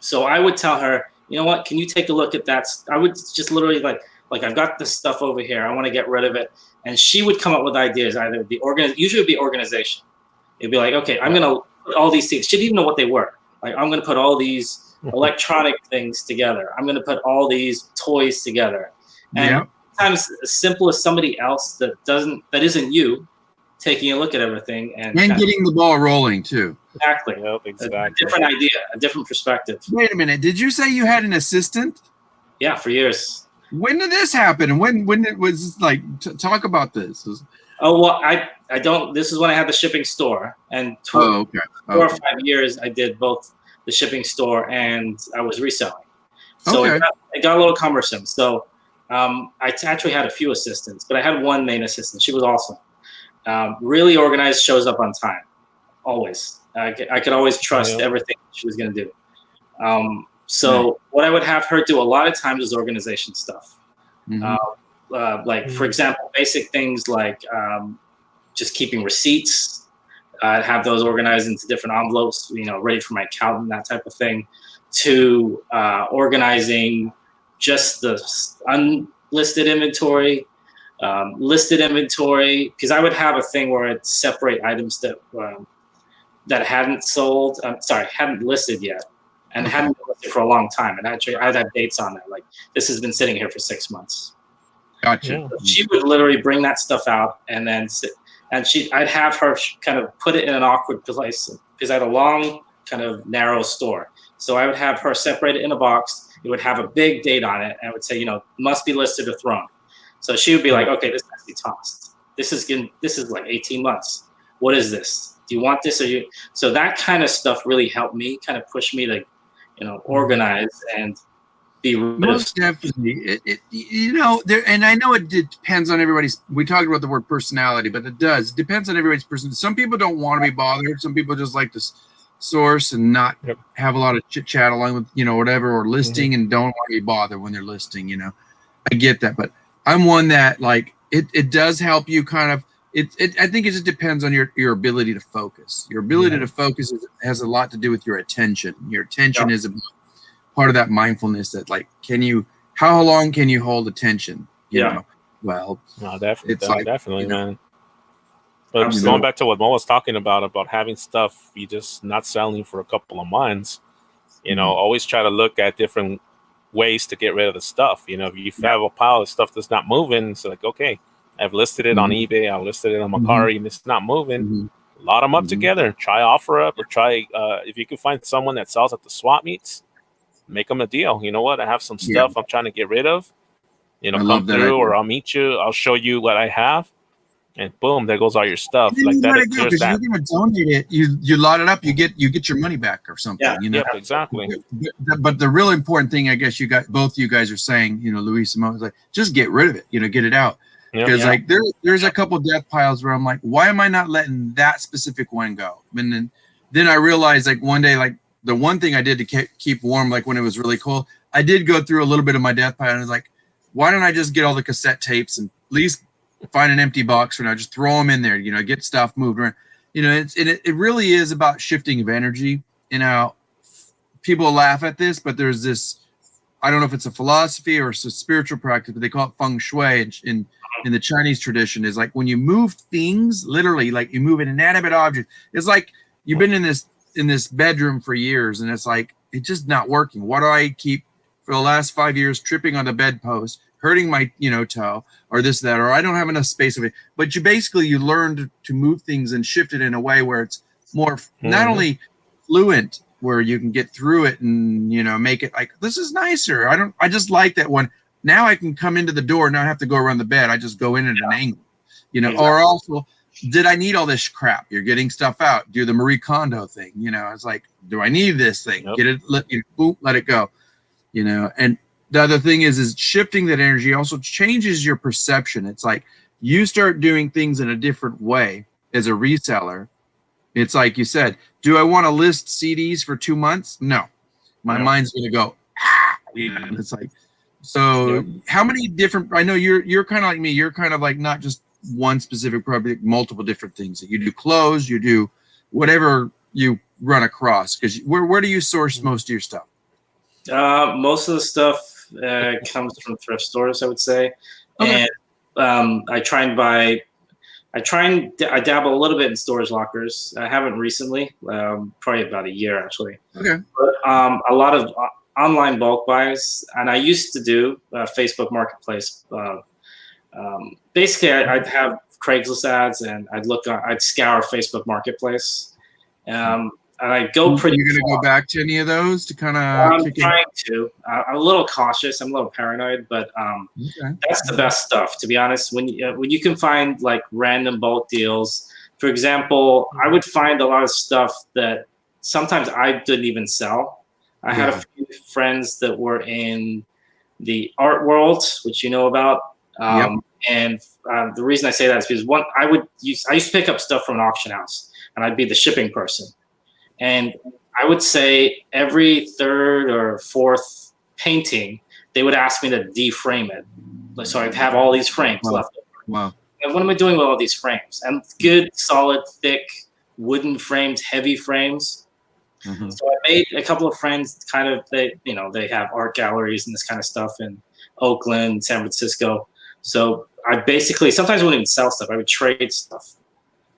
So I would tell her, you know what, can you take a look at that? I would just literally like I've got this stuff over here. I want to get rid of it. And she would come up with ideas. Either the usually it would be organization. It'd be like, okay, I'm going to put all these things. She didn't even know what they were. Like, I'm going to put all these electronic things together. I'm going to put all these toys together. And sometimes as simple as somebody else that isn't you taking a look at everything and getting the ball rolling too. Exactly. Yep, exactly. A different idea, a different perspective. Wait a minute. Did you say you had an assistant? Yeah, for years. When did this happen? And when it was like, talk about this. Oh, well, I don't, this is when I had the shipping store, and 4 or 5 years I did both the shipping store and I was reselling. So it got a little cumbersome. So I actually had a few assistants, but I had one main assistant. She was awesome. Really organized, shows up on time, always. I could always trust everything she was going to do. So what I would have her do a lot of times is organization stuff. Like, for example, basic things like just keeping receipts. I'd have those organized into different envelopes, ready for my accountant, that type of thing, to organizing just the unlisted inventory, listed inventory, because I would have a thing where I'd separate items that hadn't sold, hadn't listed yet, and hadn't been listed for a long time. And actually, I'd have dates on that, like this has been sitting here for 6 months. Gotcha. So she would literally bring that stuff out and then sit, and I'd have her kind of put it in an awkward place because I had a long, kind of narrow store. So I would have her separate it in a box. It would have a big date on it, and it would say, must be listed or thrown. So she would be like, okay, this has to be tossed. This is like 18 months. What is this? Do you want this? Or you? So that kind of stuff really helped me, kind of push me to, organize and be most definitely. And I know it depends on everybody's. We talked about the word personality, but it depends on everybody's person. Some people don't want to be bothered. Some people just like to source and not have a lot of chit chat along with whatever, or listing and don't want to be bothered when they're listing. I get that, but I'm one that like it does help you kind of. I think it just depends on your ability to focus. Your ability to focus has a lot to do with your attention. Your attention is a part of that mindfulness. That like, how long can you hold attention? You know? Well, no, definitely, it's like, definitely, man. But going back to what Mo was talking about having stuff you just not selling for a couple of months, always try to look at different ways to get rid of the stuff. If you have a pile of stuff that's not moving, it's like, okay, I've listed it on eBay, I've listed it on Mercari, and it's not moving. Lot them up together. Try offer up, or try if you can find someone that sells at the swap meets, make them a deal. You know what? I have some stuff I'm trying to get rid of. Come through, or I'll meet you. I'll show you what I have, and boom, there goes all your stuff. Like that. Because you're going to donate it. You lot it up. You get your money back or something. Yep, exactly. But the real important thing, I guess, both you guys are saying, Luis and Mo, is like, just get rid of it. Get it out. Because like there's a couple death piles where I'm like, why am I not letting that specific one go? And then I realized, like, one day, like, the one thing I did to keep warm, like when it was really cold, I did go through a little bit of my death pile, and I was like, why don't I just get all the cassette tapes and at least find an empty box for now, just throw them in there, get stuff moved around. It really is about shifting of energy. People laugh at this, but there's this, I don't know if it's a philosophy or it's a spiritual practice, but they call it feng shui in the Chinese tradition. Is like when you move things, literally, like you move an inanimate object. It's like you've been in this bedroom for years, and it's like, it's just not working. Why do I keep for the last 5 years tripping on the bedpost, hurting my toe, or this, that, or I don't have enough space of it. But you learned to move things and shift it in a way where it's more not only fluent, where you can get through it and make it like, this is nicer. I just like that one. Now I can come into the door and not have to go around the bed. I just go in at an angle, exactly. Or also, did I need all this crap? You're getting stuff out. Do the Marie Kondo thing. It's like, do I need this thing? Yep. Get it, let it go. And the other thing is shifting that energy also changes your perception. It's like you start doing things in a different way as a reseller. It's like you said, do I want to list CDs for 2 months? No. My mind's going to go, It's like, so how many different, I know you're kind of like me. You're kind of like not just one specific project, multiple different things that you do. Clothes, you do whatever you run across. Because where do you source most of your stuff? Most of the stuff comes from thrift stores, I would say. Okay. And I dabble a little bit in storage lockers. I haven't recently, probably about a year actually. Okay. But a lot of online bulk buys, and I used to do Facebook Marketplace. Basically, I'd have Craigslist ads, and I'd scour Facebook Marketplace. And I go pretty. You're gonna go back to any of those to kind of? I'm trying to. I'm a little cautious. I'm a little paranoid, but that's the best stuff, to be honest. When you can find like random bulk deals, for example, I would find a lot of stuff that sometimes I didn't even sell. I had a few friends that were in the art world, which you know about. And the reason I say that is because I used to pick up stuff from an auction house, and I'd be the shipping person. And I would say every third or fourth painting, they would ask me to deframe it. So I'd have all these frames left over. Wow. And what am I doing with all these frames? And good, solid, thick, wooden frames, heavy frames. Mm-hmm. So I made a couple of friends they have art galleries and this kind of stuff in Oakland, San Francisco. So I basically, sometimes I wouldn't even sell stuff. I would trade stuff.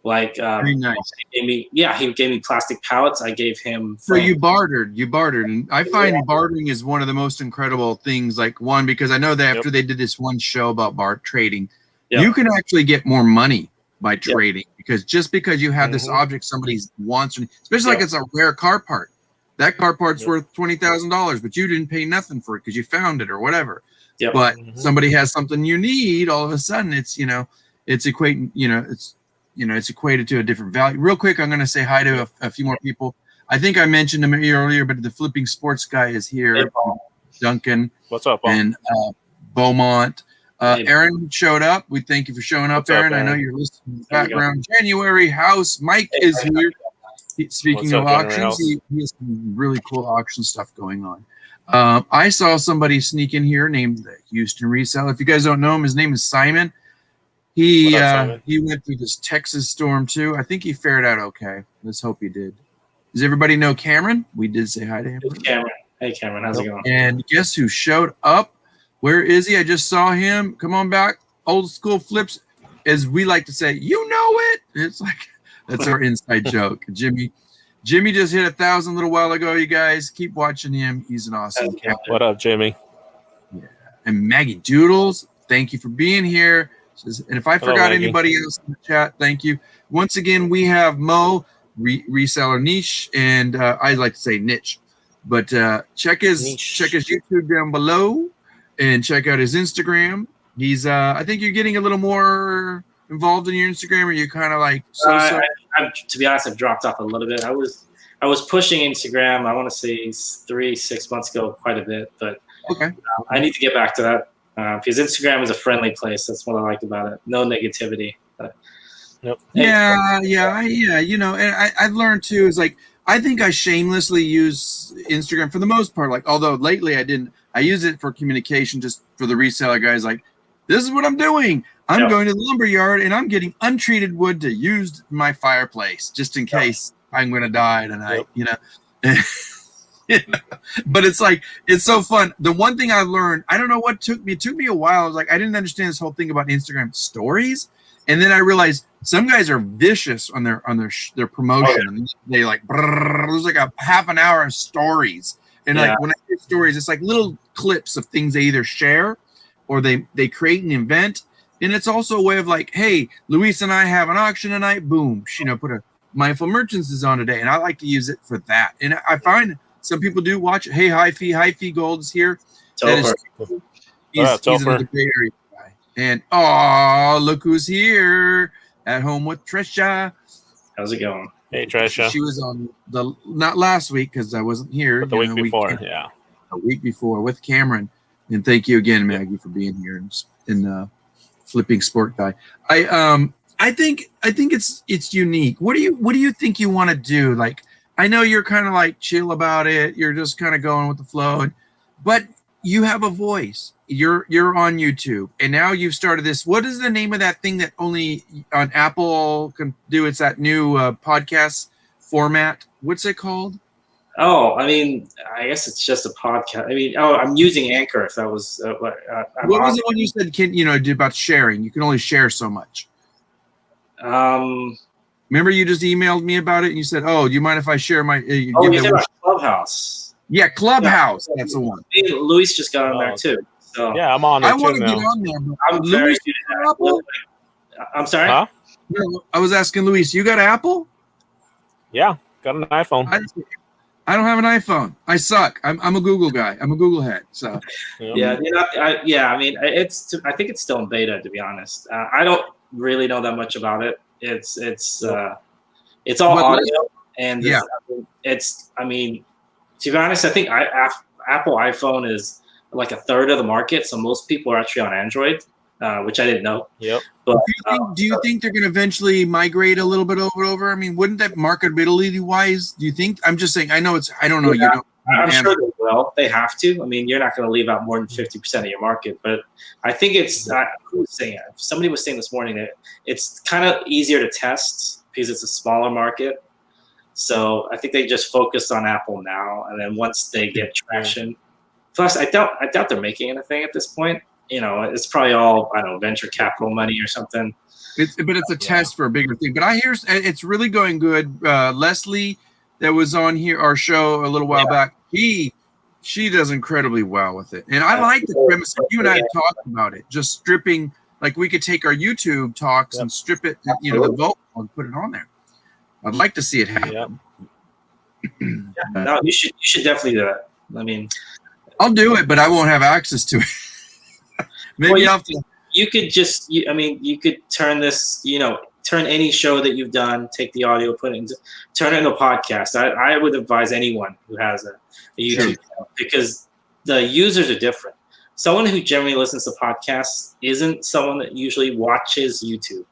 Like, very nice. He gave me plastic pallets. I gave him. So you bartered, and I find bartering is one of the most incredible things. Like because I know that after they did this one show about trading, you can actually get more money by trading because you have this object somebody wants, especially like it's a rare car part. That car part's worth $20,000, but you didn't pay nothing for it because you found it or whatever. Yep. But somebody has something you need. All of a sudden, it's equating. It's equated to a different value. Real quick, I'm going to say hi to a few more people. I think I mentioned him earlier, but the flipping sports guy is here. Hey, Duncan. What's up, Paul? And Beaumont. Aaron showed up. We thank you for showing up, Aaron. I know you're listening in the background. January House. Mike is here. Speaking of auctions, he has some really cool auction stuff going on. I saw somebody sneak in here named the Houston Reseller. If you guys don't know him, his name is Simon. He went through this Texas storm too. I think he fared out okay. Let's hope he did. Does everybody know Cameron? We did say hi to him. It's Cameron. Hey, Cameron. How's it going? And guess who showed up? Where is he? I just saw him. Come on back. Old school flips, as we like to say. You know it. It's like that's our inside joke. Jimmy just hit 1,000 a little while ago. You guys keep watching him. He's an awesome captain. What up, Jimmy? Yeah. And Maggie Doodles, thank you for being here. And if I forgot anybody else in the chat, thank you. Once again, we have Mo, Reseller Niche, and I like to say Niche. But check his YouTube down below and check out his Instagram. He's I think you're getting a little more involved in your Instagram, or you kind of like to be honest, I've dropped off a little bit. I was pushing Instagram, I want to say 3-6 months ago quite a bit, but I need to get back to that. Because Instagram is a friendly place. That's what I like about it. No negativity. But, Yeah. And I've learned too is like I think I shamelessly use Instagram for the most part. Like although lately I didn't. I use it for communication, just for the reseller guys. Like this is what I'm doing. I'm going to the lumber yard and I'm getting untreated wood to use my fireplace just in case I'm going to die tonight. But it's like it's so fun. The one thing I learned, I don't know what took me a while. I was like, I didn't understand this whole thing about Instagram stories, and then I realized some guys are vicious on their promotion. They like there's like a half an hour of stories, and like when I hear stories, it's like little clips of things they either share or they create an event, and it's also a way of like, hey, Luis and I have an auction tonight. Boom, put a Mindful Merchants is on today, and I like to use it for that, and I find. Some people do watch it. Hey, High Fee Gold's here. That is cool. He's another Bay Area guy. And look who's here at home with Trisha. How's it going? Hey, Trisha. She was on not last week because I wasn't here. But the week before, a week before with Cameron. And thank you again, Maggie, for being here and flipping sport guy. I think it's unique. What do you think you want to do? Like. I know you're kind of like chill about it. You're just kind of going with the flow, but you have a voice. You're on YouTube, and now you've started this. What is the name of that thing that only on Apple can do? It's that new podcast format. What's it called? Oh, I mean, I guess it's just a podcast. I mean, I'm using Anchor. If that was what was it when you said do about sharing? You can only share so much. Remember, you just emailed me about it, and you said, "Oh, do you mind if I share my?" You're talking about Clubhouse. Yeah, Clubhouse. That's the one. Luis just got on there too. So yeah, I'm on. I want to get on there. But I'm very I'm sorry. Huh? No, I was asking Luis, you got Apple? Yeah, got an iPhone. I don't have an iPhone. I suck. I'm a Google guy. I'm a Google head. So Yeah, I mean, I think it's still in beta, to be honest. I don't really know that much about it. It's all But audio, and yeah. I mean, to be honest, I think Apple iPhone is like a third of the market, so most people are actually on Android, which I didn't know. Yep. But do you think they're going to eventually migrate a little bit over? I mean, wouldn't that marketability wise? Do you think? I'm just saying. I know it's. I don't know. Yeah, You don't. I'm sure they will. They have to. I mean, you're not going to leave out more than 50% of your market. But I think it's. Who was saying it? Somebody was saying this morning that it's kind of easier to test because it's a smaller market. So I think they just focus on Apple now, and then once they get traction. Plus, I doubt they're making anything at this point. You know, it's probably all, I don't know, venture capital money or something. But it's a test for a bigger thing. But I hear it's really going good. Leslie, that was on here our show a little while back. She does incredibly well with it, and I like the premise. You and I talked about it, just stripping. Like we could take our YouTube talks and strip it, you know, the vocal and put it on there. I'd like to see it happen. No, you should definitely do that. I mean, I'll do it, but I won't have access to it. Maybe you could just, I mean, you could turn this, you know, turn any show that you've done, take the audio, turn it into a podcast. I would advise anyone who has a YouTube channel, because the users are different. Someone who generally listens to podcasts isn't someone that usually watches YouTube.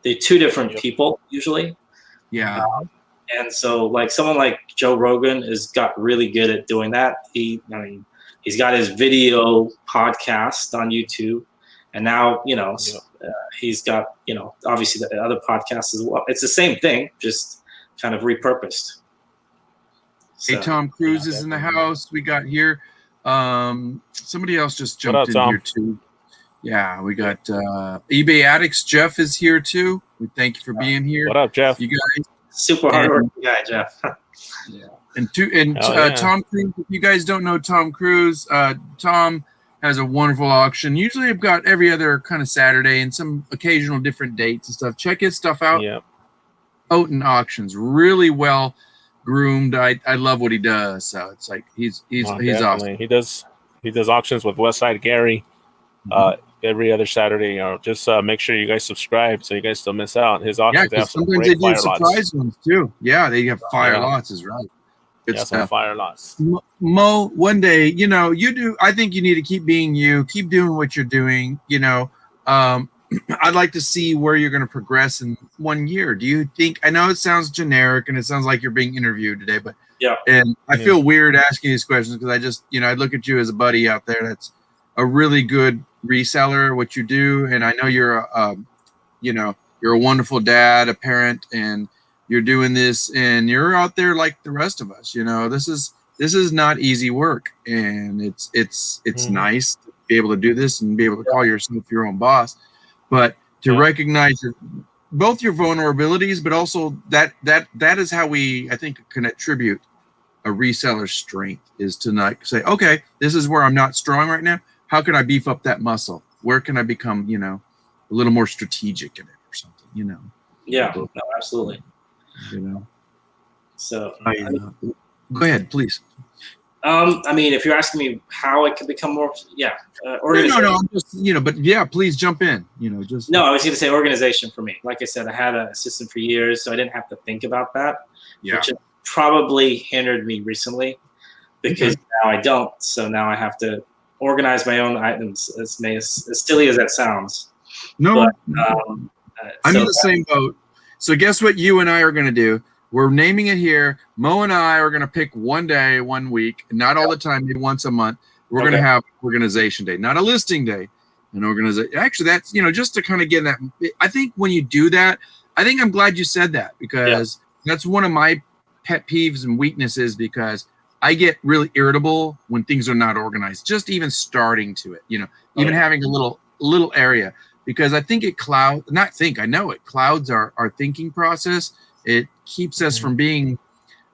They're two different people usually. Yeah. And so, like, someone like Joe Rogan has got really good at doing that. He's got his video podcast on YouTube, and now, you know, he's got, you know, obviously the other podcasts as well. It's the same thing, just kind of repurposed. So, hey, Tom Cruise is in the house. We got here. Somebody else just jumped in here too. Yeah, we got eBay Addicts. Jeff is here too. We thank you for being here. What up, Jeff? You guys, super hardworking guy, Jeff. Yeah. And Tom Cruise. If you guys don't know Tom Cruise, Tom has a wonderful auction. Usually, I've got every other kind of Saturday and some occasional different dates and stuff. Check his stuff out. Yeah. Oaten Auctions, really well groomed. I love what he does. So it's like he's awesome. He does auctions with Westside Gary every other Saturday. Just make sure you guys subscribe so you guys don't miss out. His auctions have some sometimes great they do fire surprise lots. Ones too. Yeah, they have fire lots. Is right. Good stuff. Some fire lots. Mo, one day, you know, you do. I think you need to keep being you. Keep doing what you're doing. You know, I'd like to see where you're going to progress in 1 year. Do you think? I know it sounds generic and it sounds like you're being interviewed today, but and I feel weird asking these questions because I just, you know, I look at you as a buddy out there that's a really good reseller, what you do, and I know you're you're a wonderful dad, a parent, and you're doing this, and you're out there like the rest of us. You know, this is not easy work, and it's nice to be able to do this and be able to call yourself your own boss, but to recognize both your vulnerabilities, but also that is how we, I think, can attribute a reseller's strength, is to not say, okay, this is where I'm not strong right now. How can I beef up that muscle? Where can I become, you know, a little more strategic in it or something, you know? Yeah, no, absolutely. You know, so go ahead, please. I mean, if you're asking me how it could become more, organization. No, I'm just, you know, but yeah, please jump in. You know, just no, I was going to say organization for me. Like I said, I had an assistant for years, so I didn't have to think about that. Yeah, which has probably hindered me recently because now I don't. So now I have to organize my own items. As silly as that sounds. No, but, I'm in the same boat. So guess what you and I are going to do? We're naming it here. Mo and I are going to pick one day, 1 week, not all the time, maybe once a month. We're going to have organization day, not a listing day, an organization. Actually, that's, you know, just to kind of get that. I think when you do that, I think I'm glad you said that, because that's one of my pet peeves and weaknesses, because I get really irritable when things are not organized, just even starting to it, you know, even having a little area. Because I think I know it clouds our thinking process. It keeps us from being,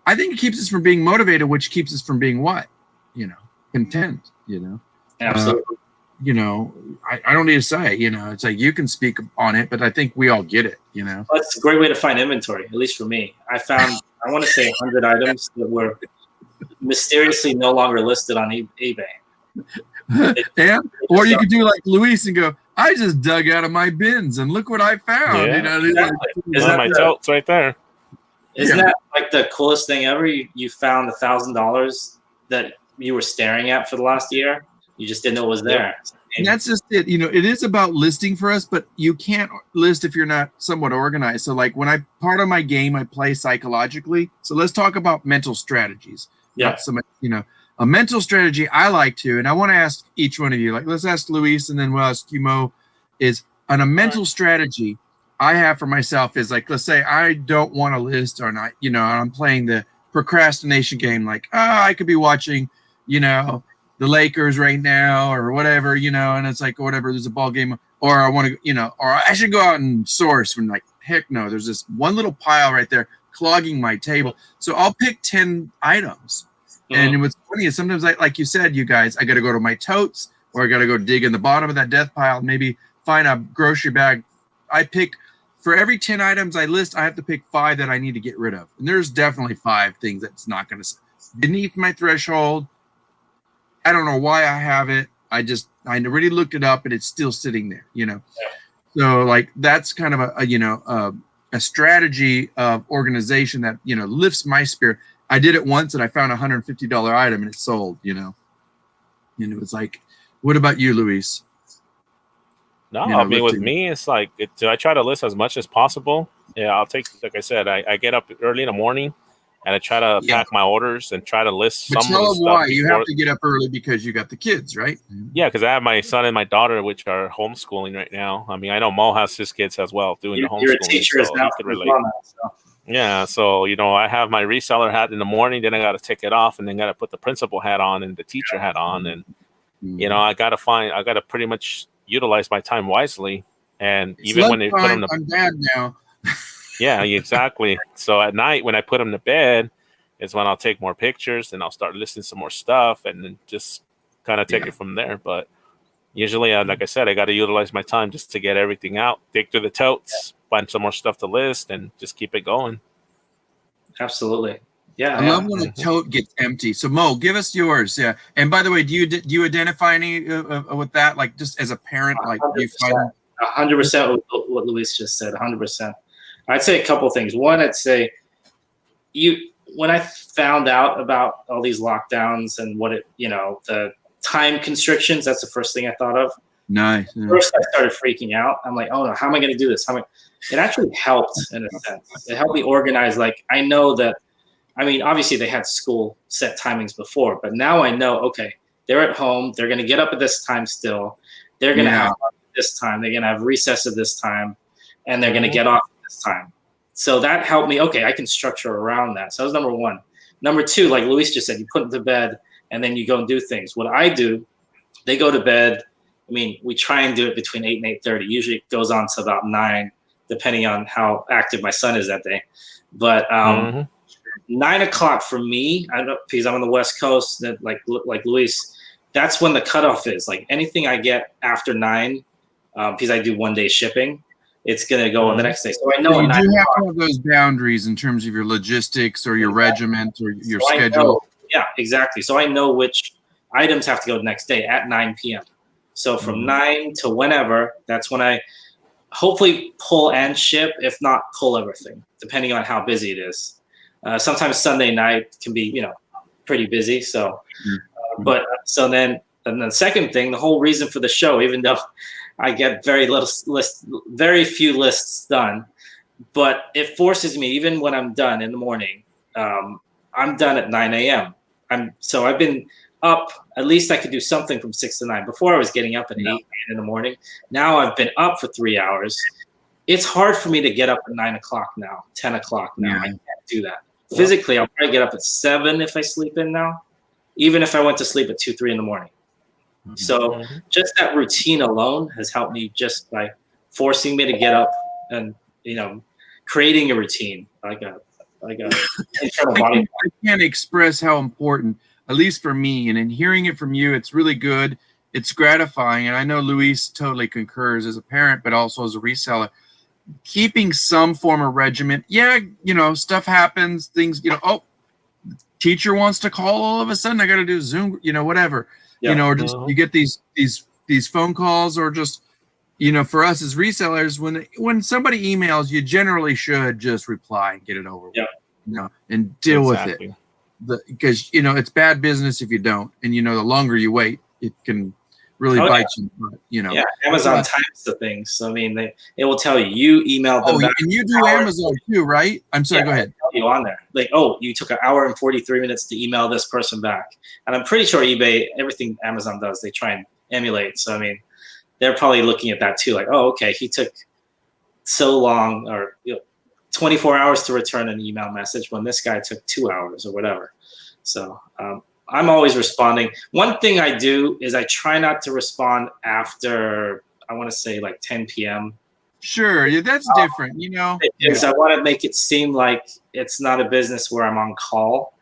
I think it keeps us from being motivated, which keeps us from being what? You know, content, you know. Absolutely. You know, I don't need to say, it's like you can speak on it, but I think we all get it, Well, it's a great way to find inventory, at least for me. I found, I want to say 100 items that were mysteriously no longer listed on eBay. Or you could do like Luis and go, I just dug out of my bins and look what I found. Yeah. Exactly. Isn't my totes right there? Isn't that like the coolest thing ever? You found $1,000 that you were staring at for the last year. You just didn't know it was there. And that's just it. It is about listing for us, but you can't list if you're not somewhat organized. So like when part of my game, I play psychologically. So let's talk about mental strategies. Yeah. A mental strategy I like to, and I want to ask each one of you, like let's ask Luis and then we'll ask you, Mo, is on a mental strategy I have for myself is like, let's say I don't want to list or not, I'm playing the procrastination game. Like, I could be watching, the Lakers right now or whatever, and it's like, whatever, there's a ball game or I want to, or I should go out and source when like, heck no, there's this one little pile right there clogging my table. So I'll pick 10 items. And what's funny is sometimes, like you said, you guys, I got to go to my totes or I got to go dig in the bottom of that death pile, maybe find a grocery bag. I pick for every 10 items I list, I have to pick 5 that I need to get rid of. And there's definitely 5 things that's not going to beneath my threshold. I don't know why I have it. I already looked it up and it's still sitting there, So like that's kind of a strategy of organization that, lifts my spirit. I did it once and I found a $150 item and it sold, it's like, what about you, Luis? No, I mean, with me, it's like, I try to list as much as possible. Yeah, I'll take, like I said, I get up early in the morning and I try to pack my orders and try to list but some of the stuff. Why you have to get up early because you got the kids, right? Yeah, because I have my son and my daughter, which are homeschooling right now. I mean, I know Mo has his kids as well doing the homeschooling. You're a teacher so now. he could relate. Yeah, so I have my reseller hat in the morning, then I got to take it off, and then got to put the principal hat on and the teacher hat on, and I got to pretty much utilize my time wisely. And even when they put them, I'm bad now. Yeah, exactly. So at night when I put them to bed, is when I'll take more pictures and I'll start listing some more stuff, and then just kind of take it from there. But usually, like I said, I got to utilize my time just to get everything out, dig through the totes, find some more stuff to list, and just keep it going. Absolutely. Yeah. I love when a tote gets empty. So Mo, give us yours. Yeah. And by the way, do you identify any with that? Like just as a parent, like 100%, do you find 100% what Luis just said. 100%. I'd say a couple of things. One, I'd say when I found out about all these lockdowns and what the time constrictions, that's the first thing I thought of. Nice. First, I started freaking out. I'm like, oh no, how am I going to do this? It actually helped in a sense. It helped me organize. Like I know that, I mean, obviously they had school set timings before, but now I know, okay, they're at home. They're going to get up at this time still. They're going to have this time. They're going to have recess at this time, and they're going to get off at this time. So that helped me. Okay, I can structure around that. So that was number one. Number two, like Luis just said, you put them to bed and then you go and do things. What I do, they go to bed. I mean, we try and do it between 8 and 8:30. Usually it goes on to about 9, depending on how active my son is that day. But 9 o'clock for me, I don't, because I'm on the West Coast, that like Luis, that's when the cutoff is. Like anything I get after 9, because I do 1-day shipping, it's gonna go on the next day. So I know you do have to have those boundaries in terms of your logistics or your regiment or your schedule. Yeah, exactly. So I know which items have to go the next day at 9 p.m. So from 9 to whenever, that's when I hopefully pull and ship, if not pull everything, depending on how busy it is. Sometimes Sunday night can be, pretty busy. So, but so then the second thing, the whole reason for the show, even though I get very few lists done, but it forces me, even when I'm done in the morning, I'm done at 9 a.m. So I've been up, at least I could do something from 6 to 9. Before I was getting up at 8 in the morning. Now I've been up for 3 hours. It's hard for me to get up at 9 o'clock now, 10 o'clock now. I can't do that. Physically, I'll probably get up at 7 if I sleep in now, even if I went to sleep at 2, 3 in the morning. So just that routine alone has helped me, just by forcing me to get up and, creating a routine, like a internal body. I can't express how important, at least for me, and in hearing it from you, it's really good. it's gratifying. And I know Luis totally concurs as a parent, but also as a reseller, keeping some form of regiment. Yeah. You know, stuff happens, things, you know, oh, teacher wants to call all of a sudden. I got to do Zoom, you know, whatever, you know, or just you get these phone calls, or just, you know, for us as resellers, when somebody emails, you generally should just reply and get it over with, you know, and deal with it. Because, you know, it's bad business if you don't. And, you know, the longer you wait, it can really bite you. But, you know. Yeah, Amazon types the things. So, I mean, it will tell you emailed them back. And you do Amazon too, right? I'm sorry, go ahead. You on there. Like, oh, you took an hour and 43 minutes to email this person back. And I'm pretty sure eBay, everything Amazon does, they try and emulate. So, I mean, they're probably looking at that too. Like, oh, okay, he took so long, or 24 hours to return an email message when this guy took 2 hours or whatever. So I'm always responding. One thing I do is I try not to respond after, I want to say like 10 p.m. Sure, yeah, that's different, you know. Because I want to make it seem like it's not a business where I'm on call,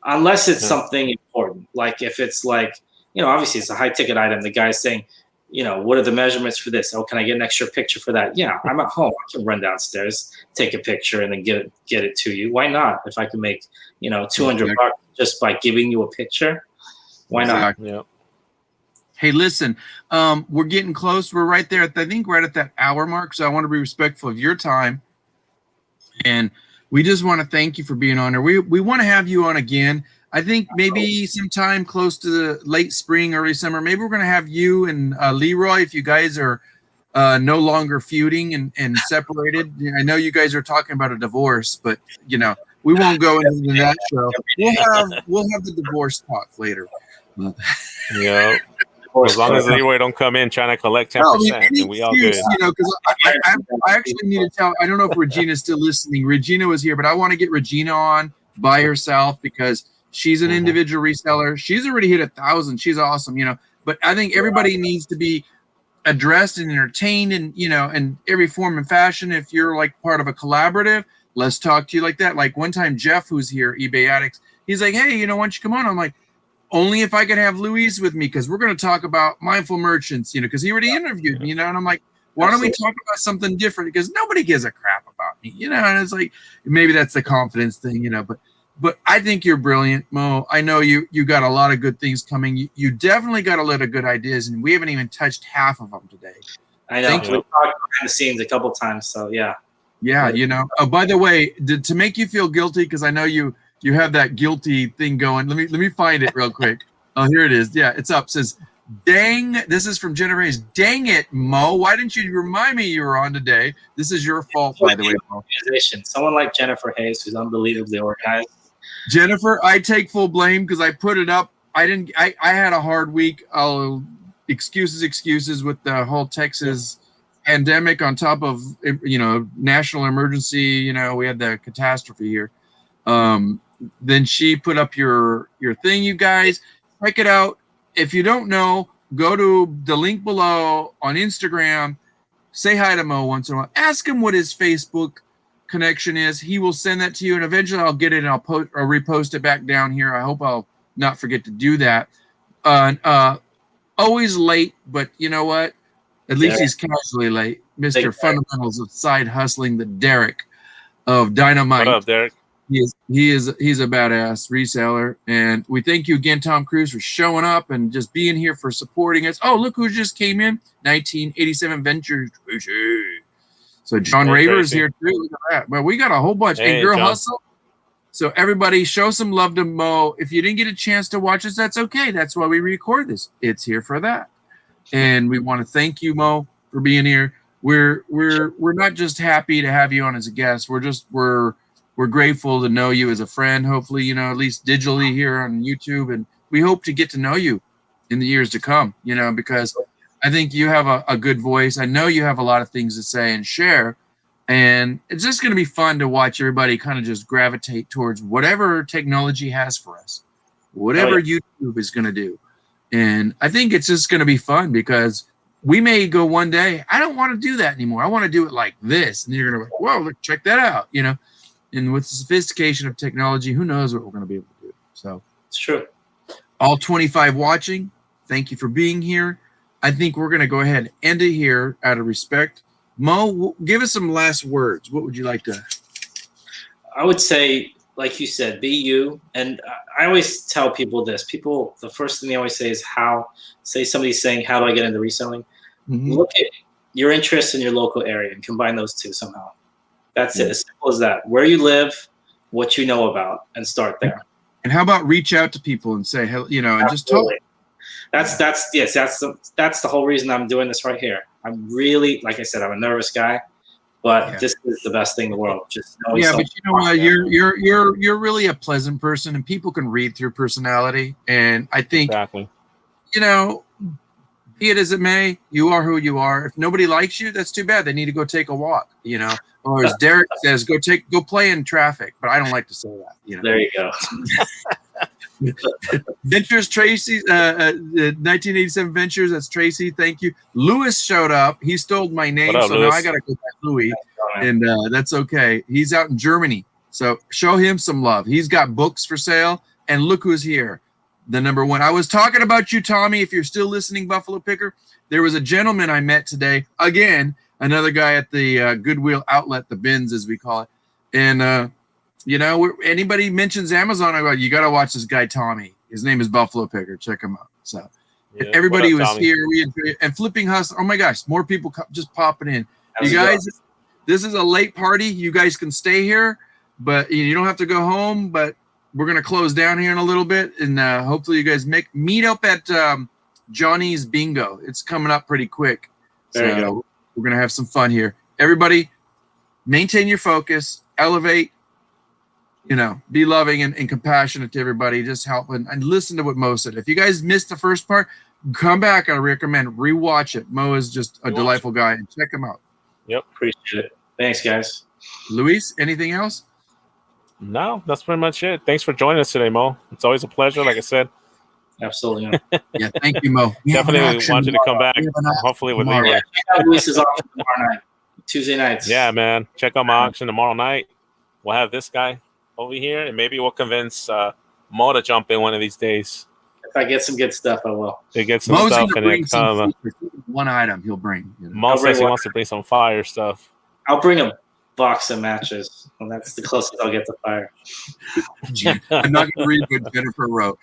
unless it's something important. Like if it's like, you know, obviously it's a high ticket item. The guy's saying, you know, what are the measurements for this? Oh, can I get an extra picture for that? Yeah, I'm at home. I can run downstairs, take a picture, and then get it to you. Why not? If I can make, you know, $200 just by giving you a picture, why not? Yeah. Hey, listen, we're getting close. We're right there. I think right at that hour mark. So I want to be respectful of your time. And we just want to thank you for being on there. We want to have you on again. I think maybe sometime close to the late spring, early summer, maybe we're going to have you and Leroy, if you guys are no longer feuding and separated. I know you guys are talking about a divorce, but, you know, we won't go into that show. We'll have the divorce talk later. Yeah. As long as Leroy don't come in trying to collect 10%, then we all good. You know, because I actually need to tell. I don't know if Regina's still listening. Regina was here, but I want to get Regina on by herself because she's an individual reseller. She's already hit 1,000. She's awesome, you know. But I think everybody needs to be addressed and entertained, and you know, in every form and fashion. If you're like part of a collaborative, let's talk to you like that. Like one time, Jeff, who's here, eBay Addicts, he's like, "Hey, you know, why don't you come on?" I'm like, only if I could have Luis with me, because we're going to talk about mindful merchants, you know, because he already interviewed me, you know, and I'm like, why don't we talk about something different? Because nobody gives a crap about me, you know, and it's like, maybe that's the confidence thing, you know, but I think you're brilliant, Mo. I know you got a lot of good things coming. You definitely got a lot of good ideas, and we haven't even touched half of them today. I know. We talked behind the scenes a couple times, so yeah. Yeah, you know. Oh, by the way, to make you feel guilty, because I know you have that guilty thing going. Let me find it real quick. Oh, here it is. Yeah, it's up. It says, dang, this is from Generations. Dang it, Mo. Why didn't you remind me you were on today? This is your fault, by the way, Mo. Someone like Jennifer Hayes, who's unbelievably organized. Jennifer, I take full blame because I put it up. I had a hard week. Excuses with the whole Texas pandemic on top of, you know, national emergency. You know, we had the catastrophe here. Then she put up your thing, you guys. Check it out. If you don't know, go to the link below on Instagram. Say hi to Mo once in a while. Ask him what his Facebook connection is. He will send that to you, and eventually I'll get it and I'll repost it back down here. I hope I'll not forget to do that. Always late, but you know what? At least he's casually late. Mr. Fundamentals of Side Hustling, the Derek of Dynamite. What up, Derek? He's a badass reseller, and we thank you again, Tom Cruise, for showing up and just being here for supporting us. Oh, look who just came in, 1987 Ventures. So John Raver is here too. Look at that. But we got a whole bunch. Hey, and Girl John. Hustle. So everybody, show some love to Mo. If you didn't get a chance to watch us, that's okay. That's why we record this. It's here for that. And we want to thank you, Mo, for being here. We're not just happy to have you on as a guest. We're grateful to know you as a friend, hopefully, you know, at least digitally here on YouTube. And we hope to get to know you in the years to come, you know, because I think you have a good voice. I know you have a lot of things to say and share. And it's just going to be fun to watch everybody kind of just gravitate towards whatever technology has for us, whatever YouTube is going to do. And I think it's just going to be fun because we may go one day, I don't want to do that anymore. I want to do it like this. And you're going to be like, whoa, look, check that out, you know. And with the sophistication of technology, who knows what we're going to be able to do. So it's true. All 25 watching, Thank you for being here. I think we're going to go ahead and end it here out of respect. Mo, give us some last words. What would you like to? I would say, like you said, be you. And I always tell people this. People, the first thing they always say is how. Say somebody's saying, how do I get into reselling? Look at your interests in your local area and combine those two somehow. That's it. As simple as that. Where you live, what you know about, and start there. And how about reach out to people and say, you know, and just talk. That's the whole reason I'm doing this right here. I'm really, like I said, I'm a nervous guy, but this is the best thing in the world. Just know but you know what? You're really a pleasant person, and people can read through personality. And I think, you know, be it as it may, you are who you are. If nobody likes you, that's too bad. They need to go take a walk, you know. Or as Derek says, go play in traffic. But I don't like to say that. You know. There you go. Ventures Tracy, 1987 Ventures. That's Tracy. Thank you. Louis showed up. He stole my name, so now I gotta go back Louie, and that's okay. He's out in Germany, so show him some love. He's got books for sale, and look who's here. The number one. I was talking about you, Tommy. If you're still listening, Buffalo Picker, there was a gentleman I met today. Again, another guy at the Goodwill outlet, the bins as we call it. And, you know, anybody mentions Amazon, I go, you got to watch this guy, Tommy. His name is Buffalo Picker. Check him out. So everybody was Tommy? Here. We enjoyed it. And Flipping Hustle. Oh, my gosh. More people just popping in. You guys, this is a late party. You guys can stay here, but you don't have to go home. But we're going to close down here in a little bit, and hopefully you guys meet up at Johnny's Bingo. It's coming up pretty quick. There you go. We're going to have some fun here. Everybody, maintain your focus, elevate, you know, be loving and compassionate to everybody. Just help and listen to what Mo said. If you guys missed the first part, come back. I recommend rewatch it. Mo is just a delightful guy, and check him out. Yep. Appreciate it. Thanks, guys. Luis, anything else? No, that's pretty much it. Thanks for joining us today, Mo. It's always a pleasure, like I said. Absolutely. Yeah, thank you, Mo. Definitely want you to come back. Hopefully with Louie. Yeah, check out Luis's auction tomorrow night, Tuesday nights. Yeah, man. Check out my auction tomorrow night. We'll have this guy over here, and maybe we'll convince Mo to jump in one of these days. If I get some good stuff, I will. He gets some stuff, and then come. One item he'll bring. You know. Mo says he wants to bring some fire stuff. I'll bring a box of matches, and that's the closest I'll get to fire. I'm not going to read what Jennifer wrote.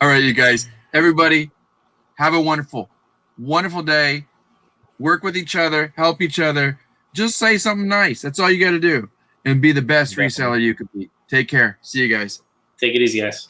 All right, you guys. Everybody, have a wonderful, wonderful day. Work with each other. Help each other. Just say something nice. That's all you got to do. And be the best reseller you could be. Take care. See you guys. Take it easy, guys.